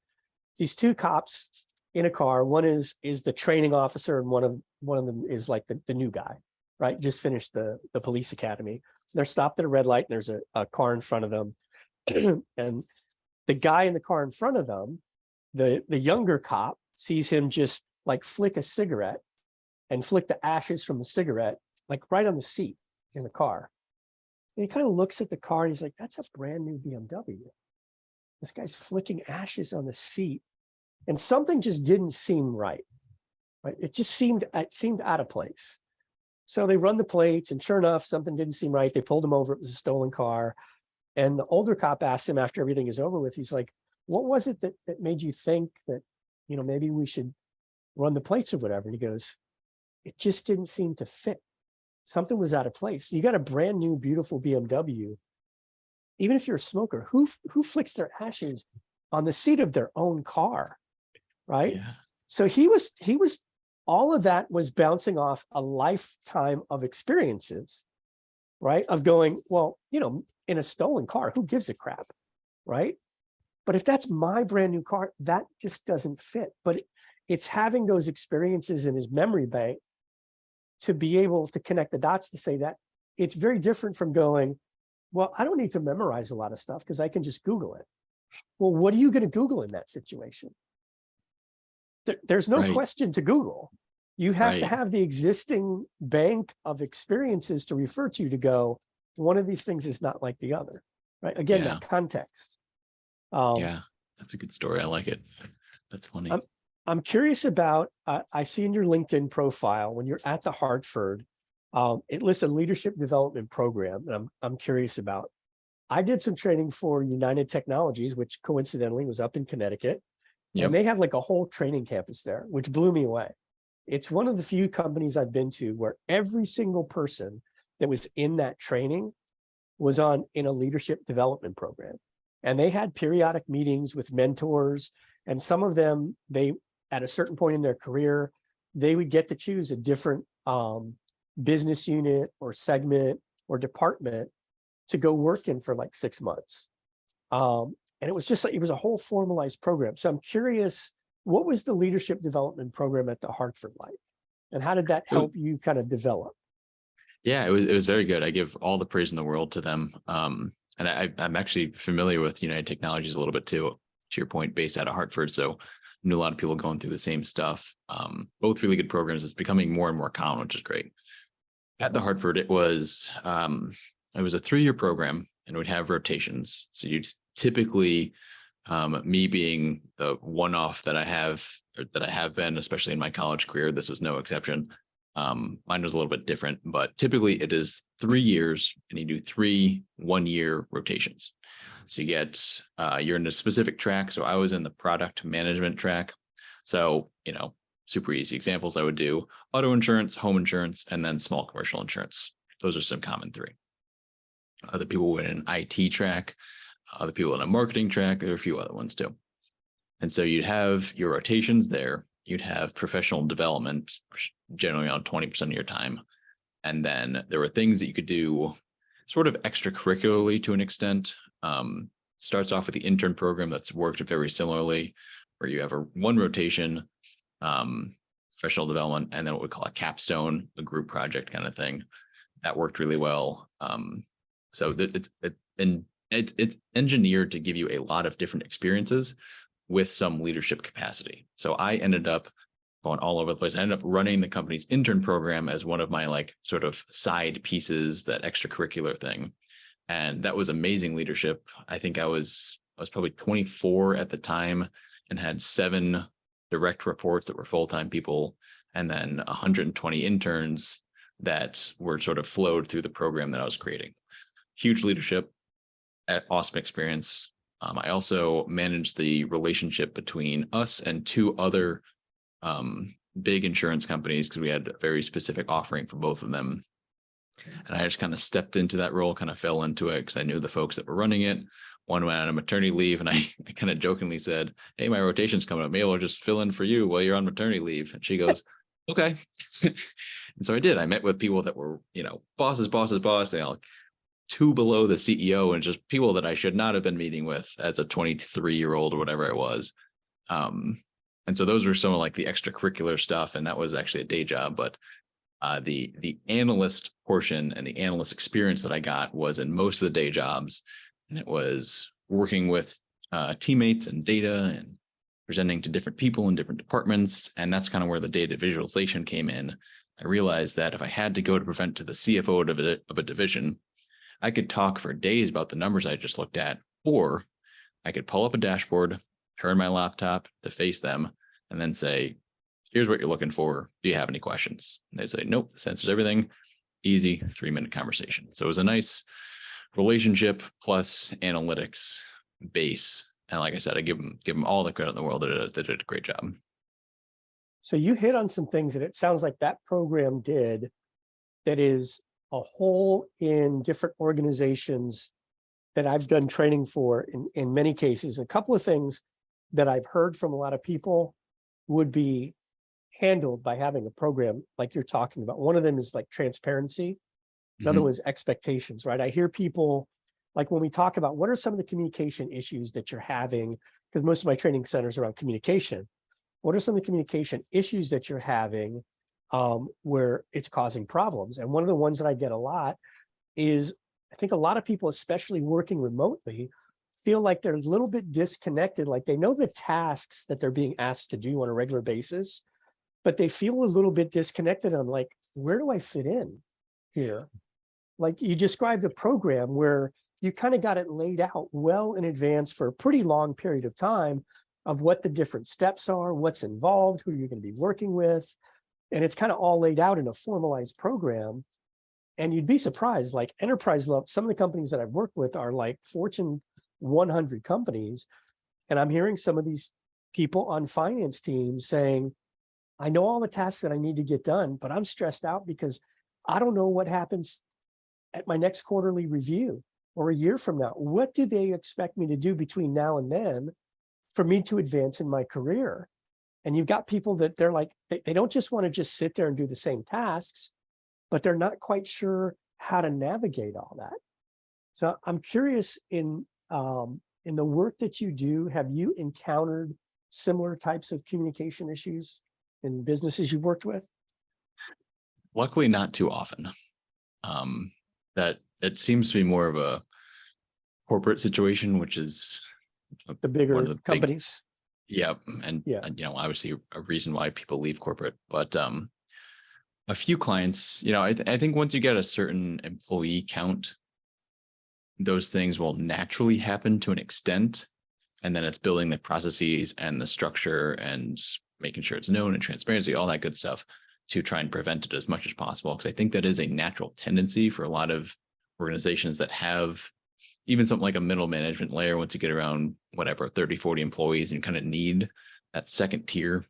these 2 cops in a car. One is the training officer, and one of them is like the new guy, right? Just finished the police academy. They're stopped at a red light, and there's a car in front of them. And the guy in the car in front of them, the younger cop, sees him just like flick a cigarette and flick the ashes from the cigarette, like right on the seat in the car. And he kind of looks at the car and he's like, that's a brand new BMW. This guy's flicking ashes on the seat. And something just didn't seem right. It just seemed out of place. So they run the plates, and sure enough, something didn't seem right. They pulled him over. It was a stolen car. And the older cop asked him after everything is over with, he's like, what was it that made you think that, maybe we should run the plates or whatever? And he goes, it just didn't seem to fit. Something was out of place. You got a brand new, beautiful BMW. Even if you're a smoker, who flicks their ashes on the seat of their own car, right? Yeah. So he was all of that was bouncing off a lifetime of experiences, right? Of going, well, in a stolen car, who gives a crap, right? But if that's my brand new car, that just doesn't fit. But it's having those experiences in his memory bank to be able to connect the dots to say that it's very different from going, well, I don't need to memorize a lot of stuff because I can just Google it. Well, what are you going to Google in that situation? There's no question to Google. You have to have the existing bank of experiences to refer to go, one of these things is not like the other, right? Again, that context. Yeah, that's a good story. I like it. That's funny. I'm curious about, I see in your LinkedIn profile, when you're at the Hartford, it lists a leadership development program that I'm curious about. I did some training for United Technologies, which coincidentally was up in Connecticut. Yep. And they have like a whole training campus there, which blew me away. It's one of the few companies I've been to where every single person that was in that training was in a leadership development program. And they had periodic meetings with mentors, and some of them, they, at a certain point in their career, they would get to choose a different business unit or segment or department to go work in for like 6 months. And it was just like, it was a whole formalized program. So I'm curious, what was the leadership development program at the Hartford like? And how did that help you kind of develop? Yeah, it was very good. I give all the praise in the world to them. And I'm actually familiar with United Technologies a little bit too, to your point, based out of Hartford. So knew a lot of people going through the same stuff. Both really good programs. It's becoming more and more common, which is great. At the Hartford, it was a 3-year program, and it would have rotations. So you'd typically, me being the one-off that I have been, especially in my college career, this was no exception. Mine was a little bit different, but typically it is 3 years, and you do 3 one-year rotations. So you get, you're in a specific track. So I was in the product management track. So, super easy examples I would do: auto insurance, home insurance, and then small commercial insurance. Those are some common 3. Other people were in an IT track, other people in a marketing track. There are a few other ones too. And so you'd have your rotations there. You'd have professional development, generally on 20% of your time. And then there were things that you could do sort of extracurricularly to an extent. Starts off with the intern program that's worked very similarly, where you have one rotation, professional development, and then what we call a capstone, a group project kind of thing. That worked really well. So it's engineered to give you a lot of different experiences with some leadership capacity. So I ended up going all over the place. I ended up running the company's intern program as one of my like sort of side pieces, that extracurricular thing. And that was amazing leadership. I think I was probably 24 at the time and had 7 direct reports that were full-time people, and then 120 interns that were sort of flowed through the program that I was creating. Huge leadership, awesome experience. I also managed the relationship between us and 2 other big insurance companies, because we had a very specific offering for both of them. And I just kind of stepped into that role, kind of fell into it because I knew the folks that were running it. One went on a maternity leave, and I kind of jokingly said, "Hey, my rotation's coming up. Maybe I'll just fill in for you while you're on maternity leave." And she goes, "Okay." And so I did. I met with people that were, bosses. They all 2 below the CEO, and just people that I should not have been meeting with as a 23-year-old or whatever I was. And so those were some of like the extracurricular stuff, and that was actually a day job. But the analyst portion and the analyst experience that I got was in most of the day jobs, and it was working with teammates and data and presenting to different people in different departments. And that's kind of where the data visualization came in. I realized that if I had to go to present to the CFO of a division, I could talk for days about the numbers I just looked at, or I could pull up a dashboard, turn my laptop to face them, and then say, "Here's what you're looking for. Do you have any questions?" And they say, "Nope, this answers everything." Easy 3-minute conversation. So it was a nice relationship plus analytics base. And like I said, I give them all the credit in the world. They did a great job. So you hit on some things that it sounds like that program did that is a hole in different organizations that I've done training for in many cases. A couple of things that I've heard from a lot of people would be handled by having a program like you're talking about. One of them is like transparency. Another one is expectations, right? I hear people, like when we talk about what are some of the communication issues that you're having, because most of my training centers around communication. What are some of the communication issues that you're having where it's causing problems? And one of the ones that I get a lot is, I think a lot of people, especially working remotely, feel like they're a little bit disconnected. Like they know the tasks that they're being asked to do on a regular basis, but they feel a little bit disconnected. I'm like, where do I fit in here? Like you described a program where you kind of got it laid out well in advance for a pretty long period of time of what the different steps are, what's involved, who you're going to be working with. And it's kind of all laid out in a formalized program. And you'd be surprised, like enterprise level, some of the companies that I've worked with are like Fortune 100 companies. And I'm hearing some of these people on finance teams saying, I know all the tasks that I need to get done, but I'm stressed out because I don't know what happens at my next quarterly review or a year from now. What do they expect me to do between now and then for me to advance in my career? And you've got people that they're like, they don't just want to just sit there and do the same tasks, but they're not quite sure how to navigate all that. So I'm curious, in the work that you do, have you encountered similar types of communication issues in businesses you've worked with? Luckily, not too often. That it seems to be more of a corporate situation, which is The one bigger of the big, companies? and Yeah. obviously a reason why people leave corporate. But a few clients, I think once you get a certain employee count, those things will naturally happen to an extent. And then it's building the processes and the structure and making sure it's known and transparency, all that good stuff, to try and prevent it as much as possible. Because I think that is a natural tendency for a lot of organizations that have even something like a middle management layer. Once you get around whatever 30, 40 employees, and kind of need that second tier,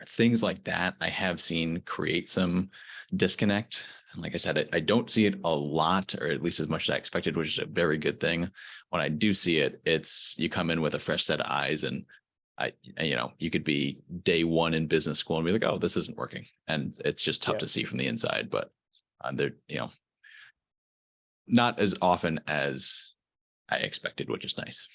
things like that I have seen create some disconnect. And like I said, I don't see it a lot, or at least as much as I expected, which is a very good thing. When I do see it, it's you come in with a fresh set of eyes, and you could be day one in business school and be like, oh, this isn't working. And it's just tough to see from the inside, but they're, not as often as I expected, which is nice.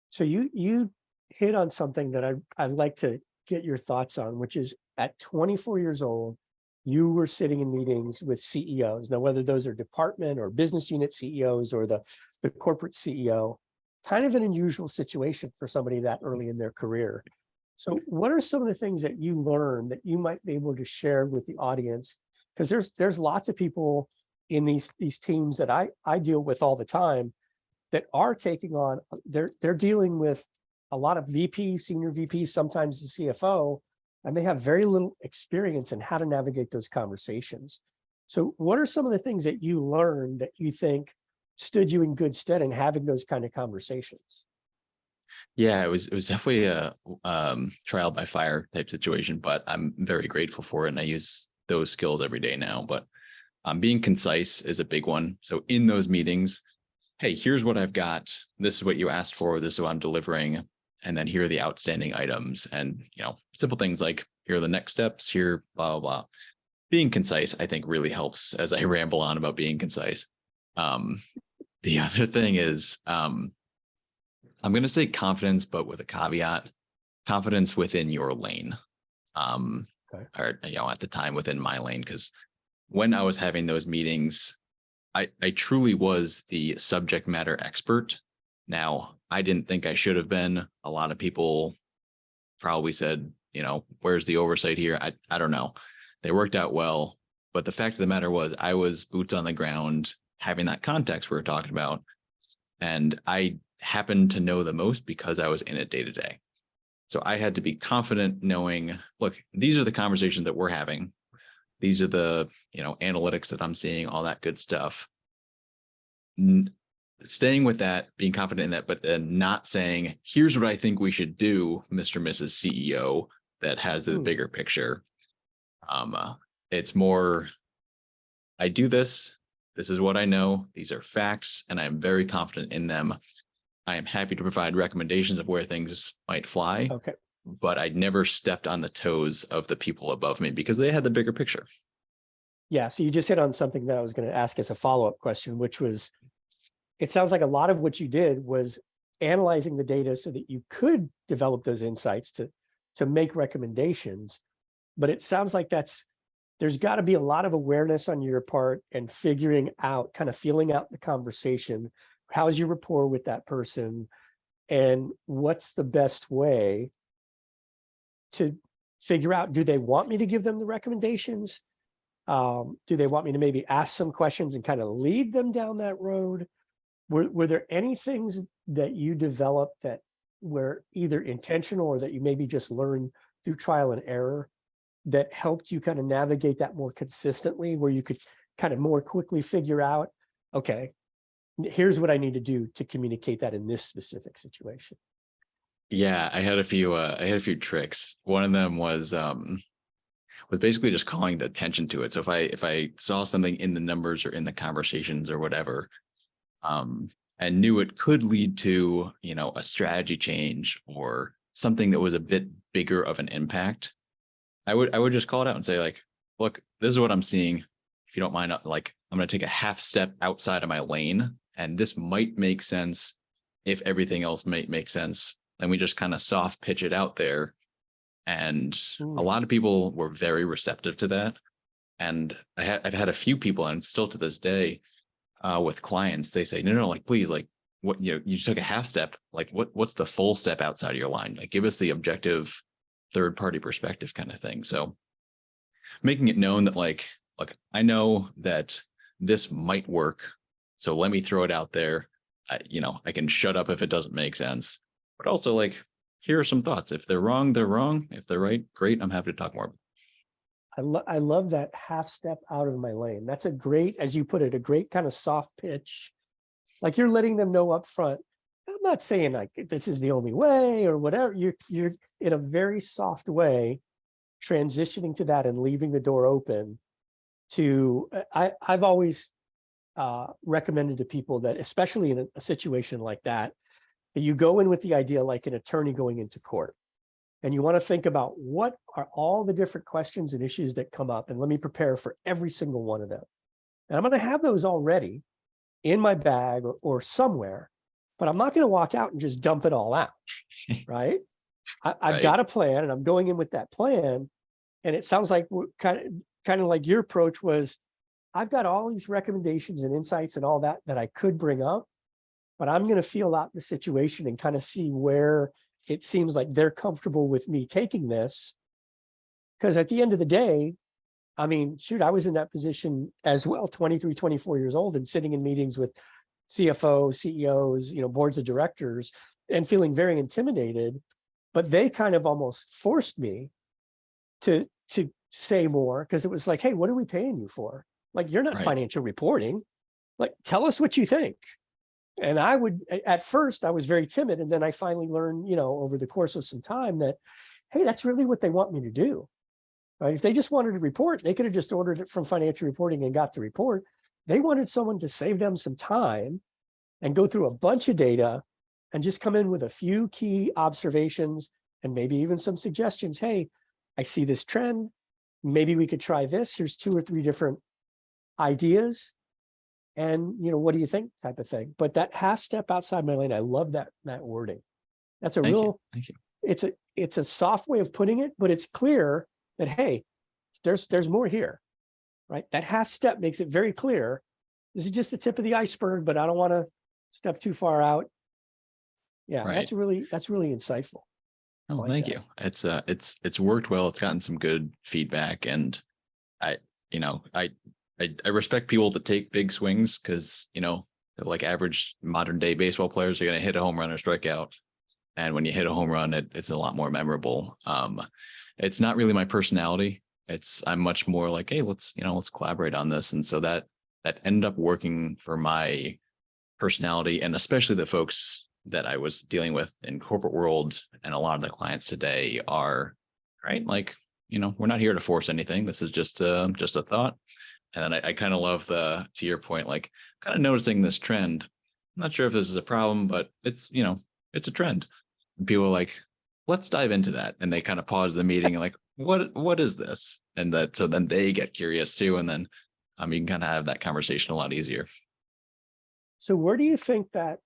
So you hit on something that I'd like to get your thoughts on, which is, at 24 years old, you were sitting in meetings with CEOs. Now, whether those are department or business unit CEOs or the corporate CEO, kind of an unusual situation for somebody that early in their career. So what are some of the things that you learned that you might be able to share with the audience? Because there's lots of people in these teams that I deal with all the time that are taking on, they're dealing with a lot of VPs, senior VPs, sometimes the CFO, and they have very little experience in how to navigate those conversations. So what are some of the things that you learned that you think stood you in good stead in having those kind of conversations? Yeah, it was definitely a trial by fire type situation, but I'm very grateful for it, and I use those skills every day now. But being concise is a big one. So in those meetings, hey, here's what I've got. This is what you asked for. This is what I'm delivering. And then here are the outstanding items. And, simple things like, here are the next steps, here, blah, blah, blah. Being concise, I think, really helps as I ramble on about being concise. The other thing is, I'm going to say confidence, but with a caveat: confidence within your lane. Okay. Or, at the time within my lane, because when I was having those meetings, I truly was the subject matter expert. Now, I didn't think I should have been. A lot of people probably said, where's the oversight here? I don't know. They worked out well. But the fact of the matter was, I was boots on the ground, having that context we were talking about. And I happened to know the most because I was in it day to day. So I had to be confident knowing, look, these are the conversations that we're having. These are the, analytics that I'm seeing, all that good stuff. Staying with that, being confident in that, but then not saying, here's what I think we should do, Mr. and Mrs. CEO, that has the bigger picture. It's more, I do this. This is what I know. These are facts, and I'm very confident in them. I am happy to provide recommendations of where things might fly. Okay. But I'd never stepped on the toes of the people above me because they had the bigger picture. Yeah. So you just hit on something that I was going to ask as a follow-up question, which was, it sounds like a lot of what you did was analyzing the data so that you could develop those insights to make recommendations. But it sounds like there's got to be a lot of awareness on your part and figuring out, kind of feeling out the conversation. How's your rapport with that person? And what's the best way to figure out, do they want me to give them the recommendations? Do they want me to maybe ask some questions and kind of lead them down that road? Were there any things that you developed that were either intentional or that you maybe just learned through trial and error that helped you kind of navigate that more consistently, where you could kind of more quickly figure out, okay, here's what I need to do to communicate that in this specific situation? Yeah, I had a few tricks. One of them was basically just calling attention to it. So if I saw something in the numbers or in the conversations or whatever, and knew it could lead to, a strategy change or something that was a bit bigger of an impact, I would just call it out and say like, look, this is what I'm seeing. If you don't mind, like, I'm going to take a half step outside of my lane, and this might make sense if everything else might make sense. And we just kind of soft pitch it out there. And a lot of people were very receptive to that. And I've had a few people, and still to this day, with clients, they say, no, like, please, like, what, you took a half step, like what's the full step outside of your line? Like, give us the objective third party perspective kind of thing. So making it known that like, look, I know that this might work, so let me throw it out there. I can shut up if it doesn't make sense, but also like, here are some thoughts. If they're wrong, they're wrong. If they're right, great. I'm happy to talk more. I love that half step out of my lane. That's a great, as you put it, a great kind of soft pitch. Like you're letting them know up front. I'm not saying like this is the only way or whatever. You're in a very soft way transitioning to that and leaving the door open to, I've always recommended to people that, especially in a situation like that you go in with the idea like an attorney going into court. And you want to think about what are all the different questions and issues that come up, and let me prepare for every single one of them. And I'm going to have those already in my bag or somewhere, but I'm not going to walk out and just dump it all out, right? I've got a plan, and I'm going in with that plan. And it sounds like kind of like your approach was, I've got all these recommendations and insights and all that I could bring up, but I'm going to feel out the situation and kind of see where it seems like they're comfortable with me taking this. Because at the end of the day, I mean, shoot, I was in that position as well, 23, 24 years old, and sitting in meetings with CFOs, CEOs, boards of directors, and feeling very intimidated. But they kind of almost forced me to say more, because it was like, hey, what are we paying you for? Like, you're not financial reporting. Like, tell us what you think. And at first I was very timid. And then I finally learned, over the course of some time that, hey, that's really what they want me to do. Right? If they just wanted to report, they could have just ordered it from financial reporting and got the report. They wanted someone to save them some time and go through a bunch of data and just come in with a few key observations and maybe even some suggestions. Hey, I see this trend. Maybe we could try this. Here's 2 or 3 different ideas. And, what do you think type of thing. But that half step outside my lane, I love that wording. That's a Thank you. It's a soft way of putting it, but it's clear that, hey, there's more here, right? That half step makes it very clear. This is just the tip of the iceberg, but I don't want to step too far out. Yeah, that's really insightful. Oh, like thank you. It's worked well. It's gotten some good feedback, and I respect people that take big swings, because, like average modern day baseball players are going to hit a home run or strike out. And when you hit a home run, it's a lot more memorable. It's not really my personality. I'm much more like, hey, let's collaborate on this. And so that ended up working for my personality, and especially the folks that I was dealing with in corporate world. And a lot of the clients today are right. Like, we're not here to force anything. This is just a thought. And then I kind of love to your point, like kind of noticing this trend. I'm not sure if this is a problem, but it's a trend. And people are like, let's dive into that. And they kind of pause the meeting and like, what is this? And so then they get curious too. And then you can kind of have that conversation a lot easier. So where do you think that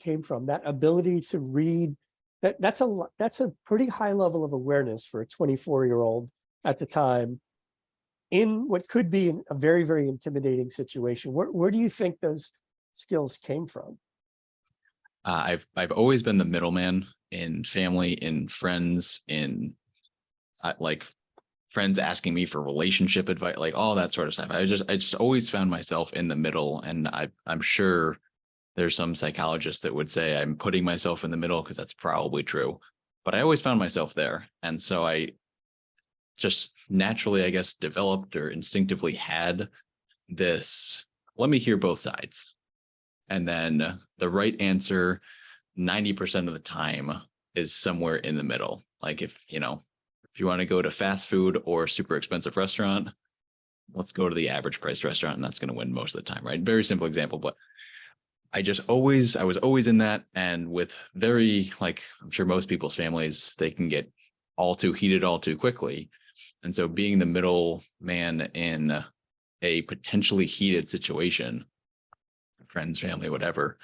came from? That ability to read, that's a pretty high level of awareness for a 24-year-old at the time, in what could be a very, very intimidating situation. Where do you think those skills came from? I've always been the middleman in family, in friends, in like friends asking me for relationship advice, like all that sort of stuff. I just always found myself in the middle, and I'm sure there's some psychologists that would say I'm putting myself in the middle, because that's probably true. But I always found myself there, and so I just naturally, I guess, developed or instinctively had this, let me hear both sides. And then the right answer 90% of the time is somewhere in the middle. Like if you want to go to fast food or super expensive restaurant, let's go to the average priced restaurant, and that's going to win most of the time, right? Very simple example, but I was always in that, and with very, like, I'm sure most people's families, they can get all too heated all too quickly. And so being the middle man in a potentially heated situation, friends, family, whatever,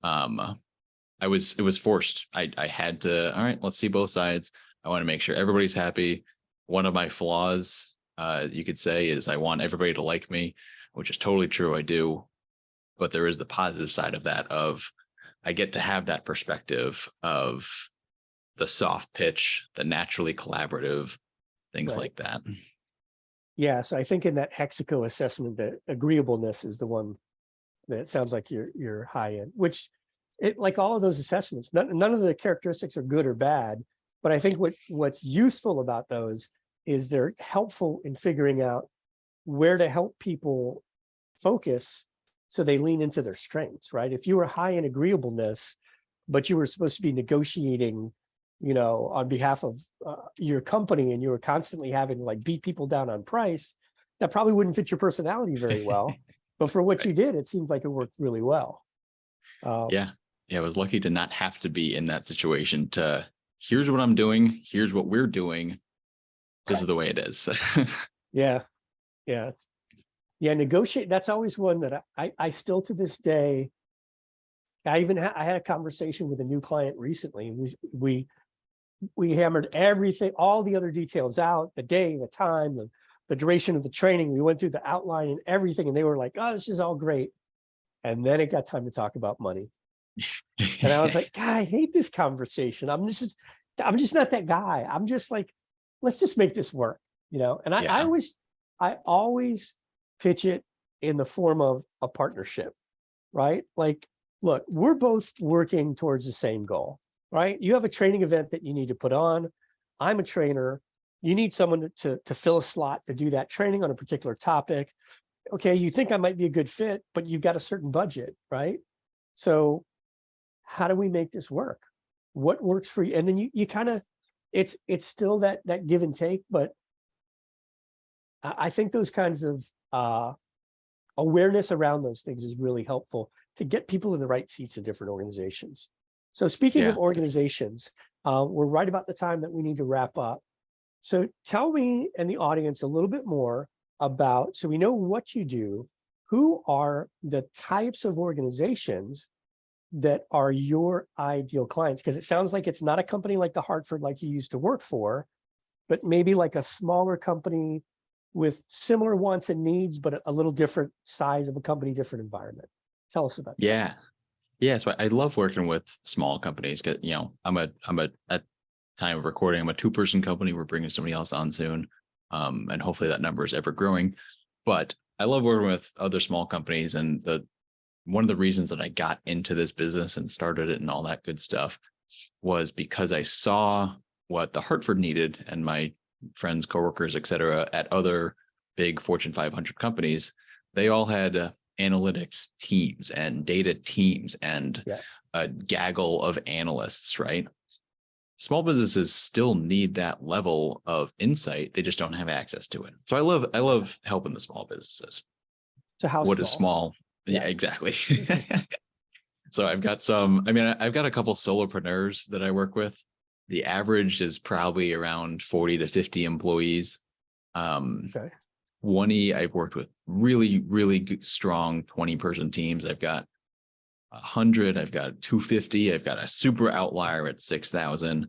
it was forced. I had to, all right, let's see both sides. I want to make sure everybody's happy. One of my flaws, you could say, is I want everybody to like me, which is totally true. I do. But there is the positive side of that, of I get to have that perspective of the soft pitch, the naturally collaborative, things Right. like that. Yeah. So I think in that Hexaco assessment, that agreeableness is the one that sounds like you're high in, which it, like all of those assessments, none of the characteristics are good or bad, but I think what's useful about those is they're helpful in figuring out where to help people focus so they lean into their strengths, right? If you were high in agreeableness, but you were supposed to be negotiating, on behalf of your company, and you were constantly having to like beat people down on price, that probably wouldn't fit your personality very well. But for what you did, it seems like it worked really well. Yeah. I was lucky to not have to be in that situation. To here's what I'm doing, here's what we're doing, this is the way it is. Yeah. Negotiate. That's always one that I still to this day. I had a conversation with a new client recently. We hammered everything, all the other details out, the day, the time, the duration of the training. We went through the outline and everything, and they were like, "Oh, this is all great." And then it got time to talk about money. And I was like, God, I hate this conversation. I'm just not that guy. I'm just like, let's just make this work, And I always pitch it in the form of a partnership, right? Like, look, we're both working towards the same goal, right? You have a training event that you need to put on. I'm a trainer. You need someone to fill a slot to do that training on a particular topic. Okay, you think I might be a good fit, but you've got a certain budget, right? So how do we make this work? What works for you? And then you kind of, it's still that give and take, but I think those kinds of awareness around those things is really helpful to get people in the right seats in different organizations. So speaking of organizations, we're right about the time that we need to wrap up. So tell me and the audience a little bit more about, so we know what you do, who are the types of organizations that are your ideal clients? Because it sounds like it's not a company like the Hartford, like you used to work for, but maybe like a smaller company with similar wants and needs, but a little different size of a company, different environment. Tell us about that. Yeah. So I love working with small companies. I'm at time of recording, I'm a 2-person company. We're bringing somebody else on soon. And hopefully that number is ever growing. But I love working with other small companies. And one of the reasons that I got into this business and started it and all that good stuff was because I saw what the Hartford needed, and my friends, coworkers, et cetera, at other big Fortune 500 companies, they all had analytics teams and data teams and a gaggle of analysts, right? Small businesses still need that level of insight. They just don't have access to it. So I love helping the small businesses. So how what small? is small? Yeah, exactly. So I've got a couple solopreneurs that I work with. The average is probably around 40 to 50 employees. 20, I've worked with really, really good, strong 20-person teams. I've got 100, I've got 250, I've got a super outlier at 6,000,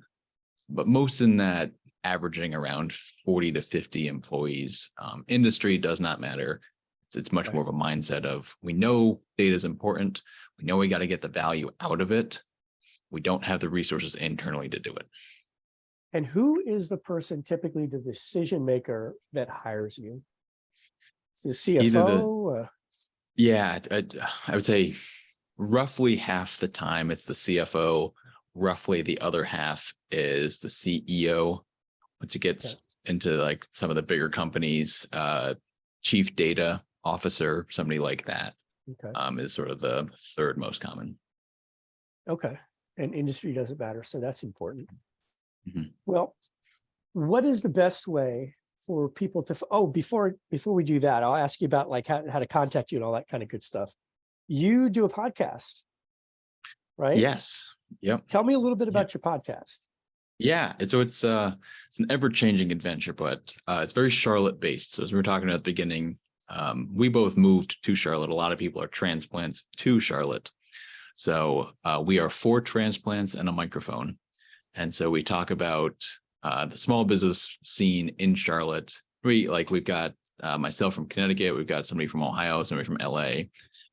but most in that averaging around 40 to 50 employees. Industry does not matter. It's much more of a mindset of, we know data is important. We know we got to get the value out of it. We don't have the resources internally to do it. And who is the person, typically the decision maker, that hires you? Is the CFO? I would say roughly half the time it's the CFO. Roughly the other half is the CEO. Once it gets into like some of the bigger companies, chief data officer, somebody like that, is sort of the third most common. Okay. And industry doesn't matter. So that's important. Mm-hmm. Well, what is the best way for people to, before we do that, I'll ask you about like how to contact you and all that kind of good stuff. you do a podcast, right? Yes. Yep. Tell me a little bit Yeah. about your podcast. Yeah. It's an ever-changing adventure, but it's very Charlotte based. So as we were talking about at the beginning, we both moved to Charlotte. A lot of people are transplants to Charlotte. So we are 4 transplants and a microphone. And so we talk about the small business scene in Charlotte. We've got myself from Connecticut, we've got somebody from Ohio, somebody from LA,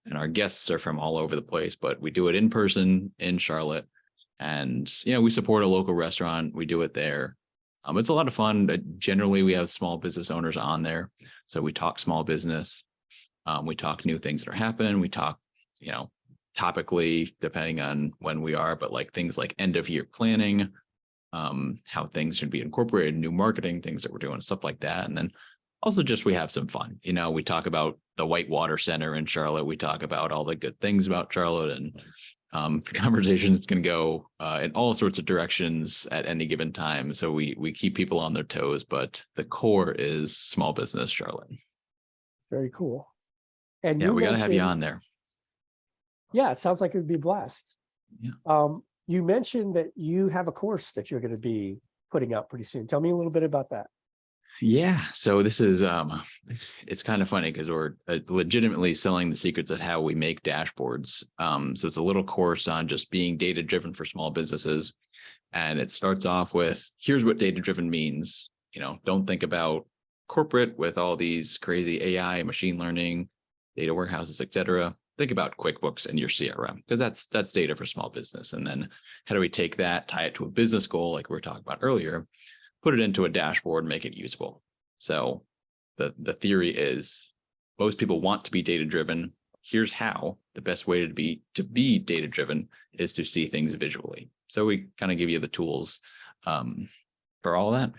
and our guests are from all over the place, but we do it in person in Charlotte. And, we support a local restaurant. We do it there. It's a lot of fun. Generally, we have small business owners on there. So we talk small business. We talk new things that are happening. We talk, topically, depending on when we are, but like things like end of year planning, how things should be incorporated, new marketing, things that we're doing, stuff like that. And then also just we have some fun. We talk about the Whitewater Center in Charlotte. We talk about all the good things about Charlotte, and the conversation is going to go in all sorts of directions at any given time. So we keep people on their toes, but the core is small business Charlotte. Very cool. And yeah, you we got to have you mentioned- on there. Yeah, it sounds like it would be a blast. Yeah. You mentioned that you have a course that you're going to be putting out pretty soon. Tell me a little bit about that. Yeah, so this is it's kind of funny because we're legitimately selling the secrets of how we make dashboards. So it's a little course on just being data driven for small businesses, and it starts off with, here's what data driven means. Don't think about corporate with all these crazy AI, machine learning, data warehouses, etc. Think about QuickBooks and your CRM, because that's data for small business. And then how do we take that, tie it to a business goal like we were talking about earlier, put it into a dashboard and make it usable. So the theory is most people want to be data driven. Here's how. The best way to be data driven is to see things visually. So we kind of give you the tools for all that.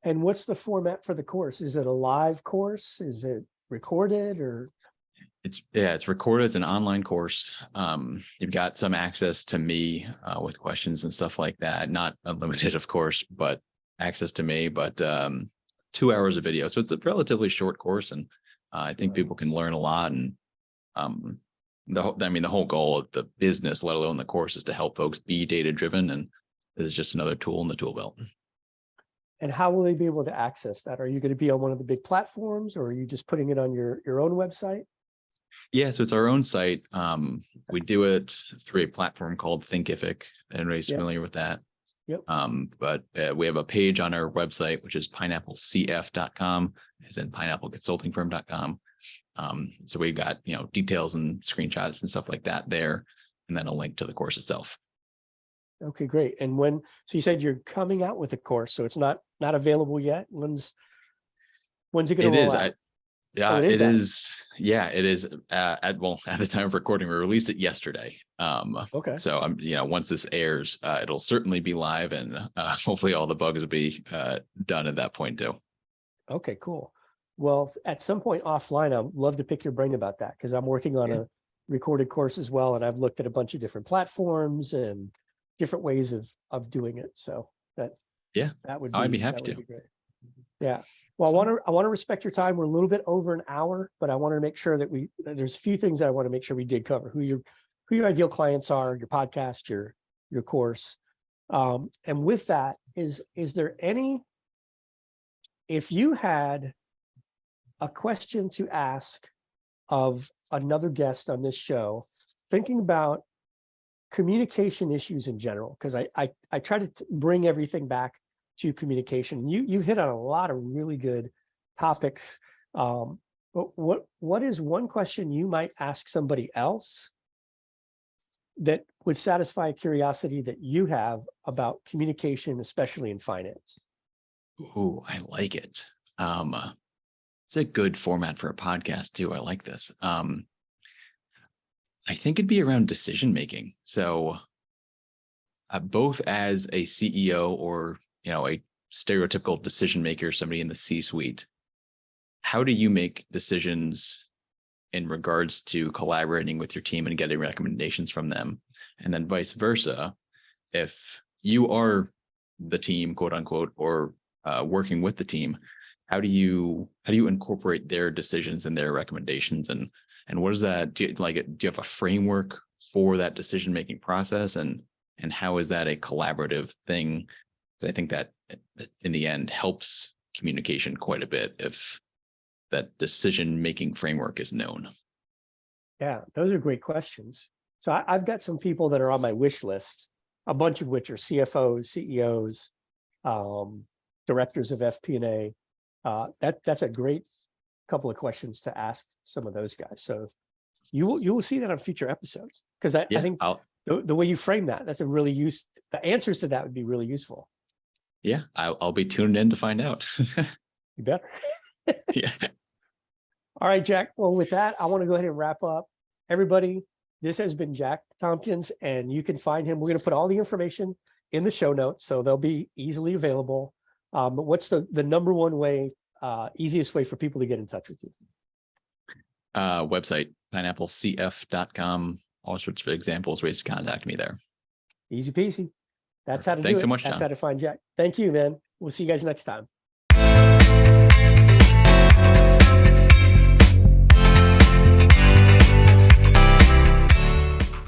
And what's the format for the course? Is it a live course? Is it recorded, or? It's recorded. It's an online course. You've got some access to me with questions and stuff like that. Not unlimited, of course, but access to me. But 2 hours of video, so it's a relatively short course, and I think people can learn a lot. And the whole goal of the business, let alone the course, is to help folks be data driven. And this is just another tool in the tool belt. And how will they be able to access that? Are you going to be on one of the big platforms, or are you just putting it on your own website? Yeah, so it's our own site. We do it through a platform called Thinkific. Anybody's familiar with that? Yep. But we have a page on our website, which is pineapplecf.com, as in pineappleconsultingfirm.com. So we've got, details and screenshots and stuff like that there, and then a link to the course itself. Okay, great. And so you said you're coming out with a course, so it's not available yet. When's it going to roll out? Yeah, it is. Yeah, it is. At the time of recording, we released it yesterday. Okay. So once this airs, it'll certainly be live, and hopefully all the bugs will be done at that point too. Okay, cool. Well, at some point offline, I'd love to pick your brain about that, because I'm working on a recorded course as well, and I've looked at a bunch of different platforms and different ways of doing it. So that would be, I'd be happy to. Be great. Yeah. Well, I want to respect your time. We're a little bit over an hour, but I want to make sure that there's a few things that I want to make sure we did cover: who your ideal clients are, your podcast, your course. And with that, is there any, if you had a question to ask of another guest on this show, thinking about communication issues in general, because I try to bring everything back to communication. You've hit on a lot of really good topics. But what is one question you might ask somebody else that would satisfy a curiosity that you have about communication, especially in finance? Ooh, I like it. It's a good format for a podcast too. I like this. I think it'd be around decision making. So both as a CEO or a stereotypical decision maker, somebody in the C-suite, how do you make decisions in regards to collaborating with your team and getting recommendations from them? And then vice versa, if you are the team, quote unquote, or working with the team, how do you incorporate their decisions and their recommendations, and And what is that? Do you like it? Do you have a framework for that decision-making process? And how is that a collaborative thing? I think that in the end helps communication quite a bit if that decision-making framework is known. Yeah, those are great questions. So I've got some people that are on my wish list, a bunch of which are CFOs, CEOs, directors of FP&A. That's a great couple of questions to ask some of those guys. So you will see that on future episodes, because I think the way you frame that's a really the answers to that would be really useful. Yeah, I'll be tuned in to find out. You better. Yeah. All right, Jack. Well, with that, I want to go ahead and wrap up. Everybody, this has been Jack Tompkins, and you can find him. We're going to put all the information in the show notes, so they'll be easily available. But what's the number one way, easiest way for people to get in touch with you? Website, pineapplecf.com. All sorts of examples, ways to contact me there. Easy peasy. That's how to do it. Thanks so much, That's John. how to find Jack. Thank you, man. We'll see you guys next time.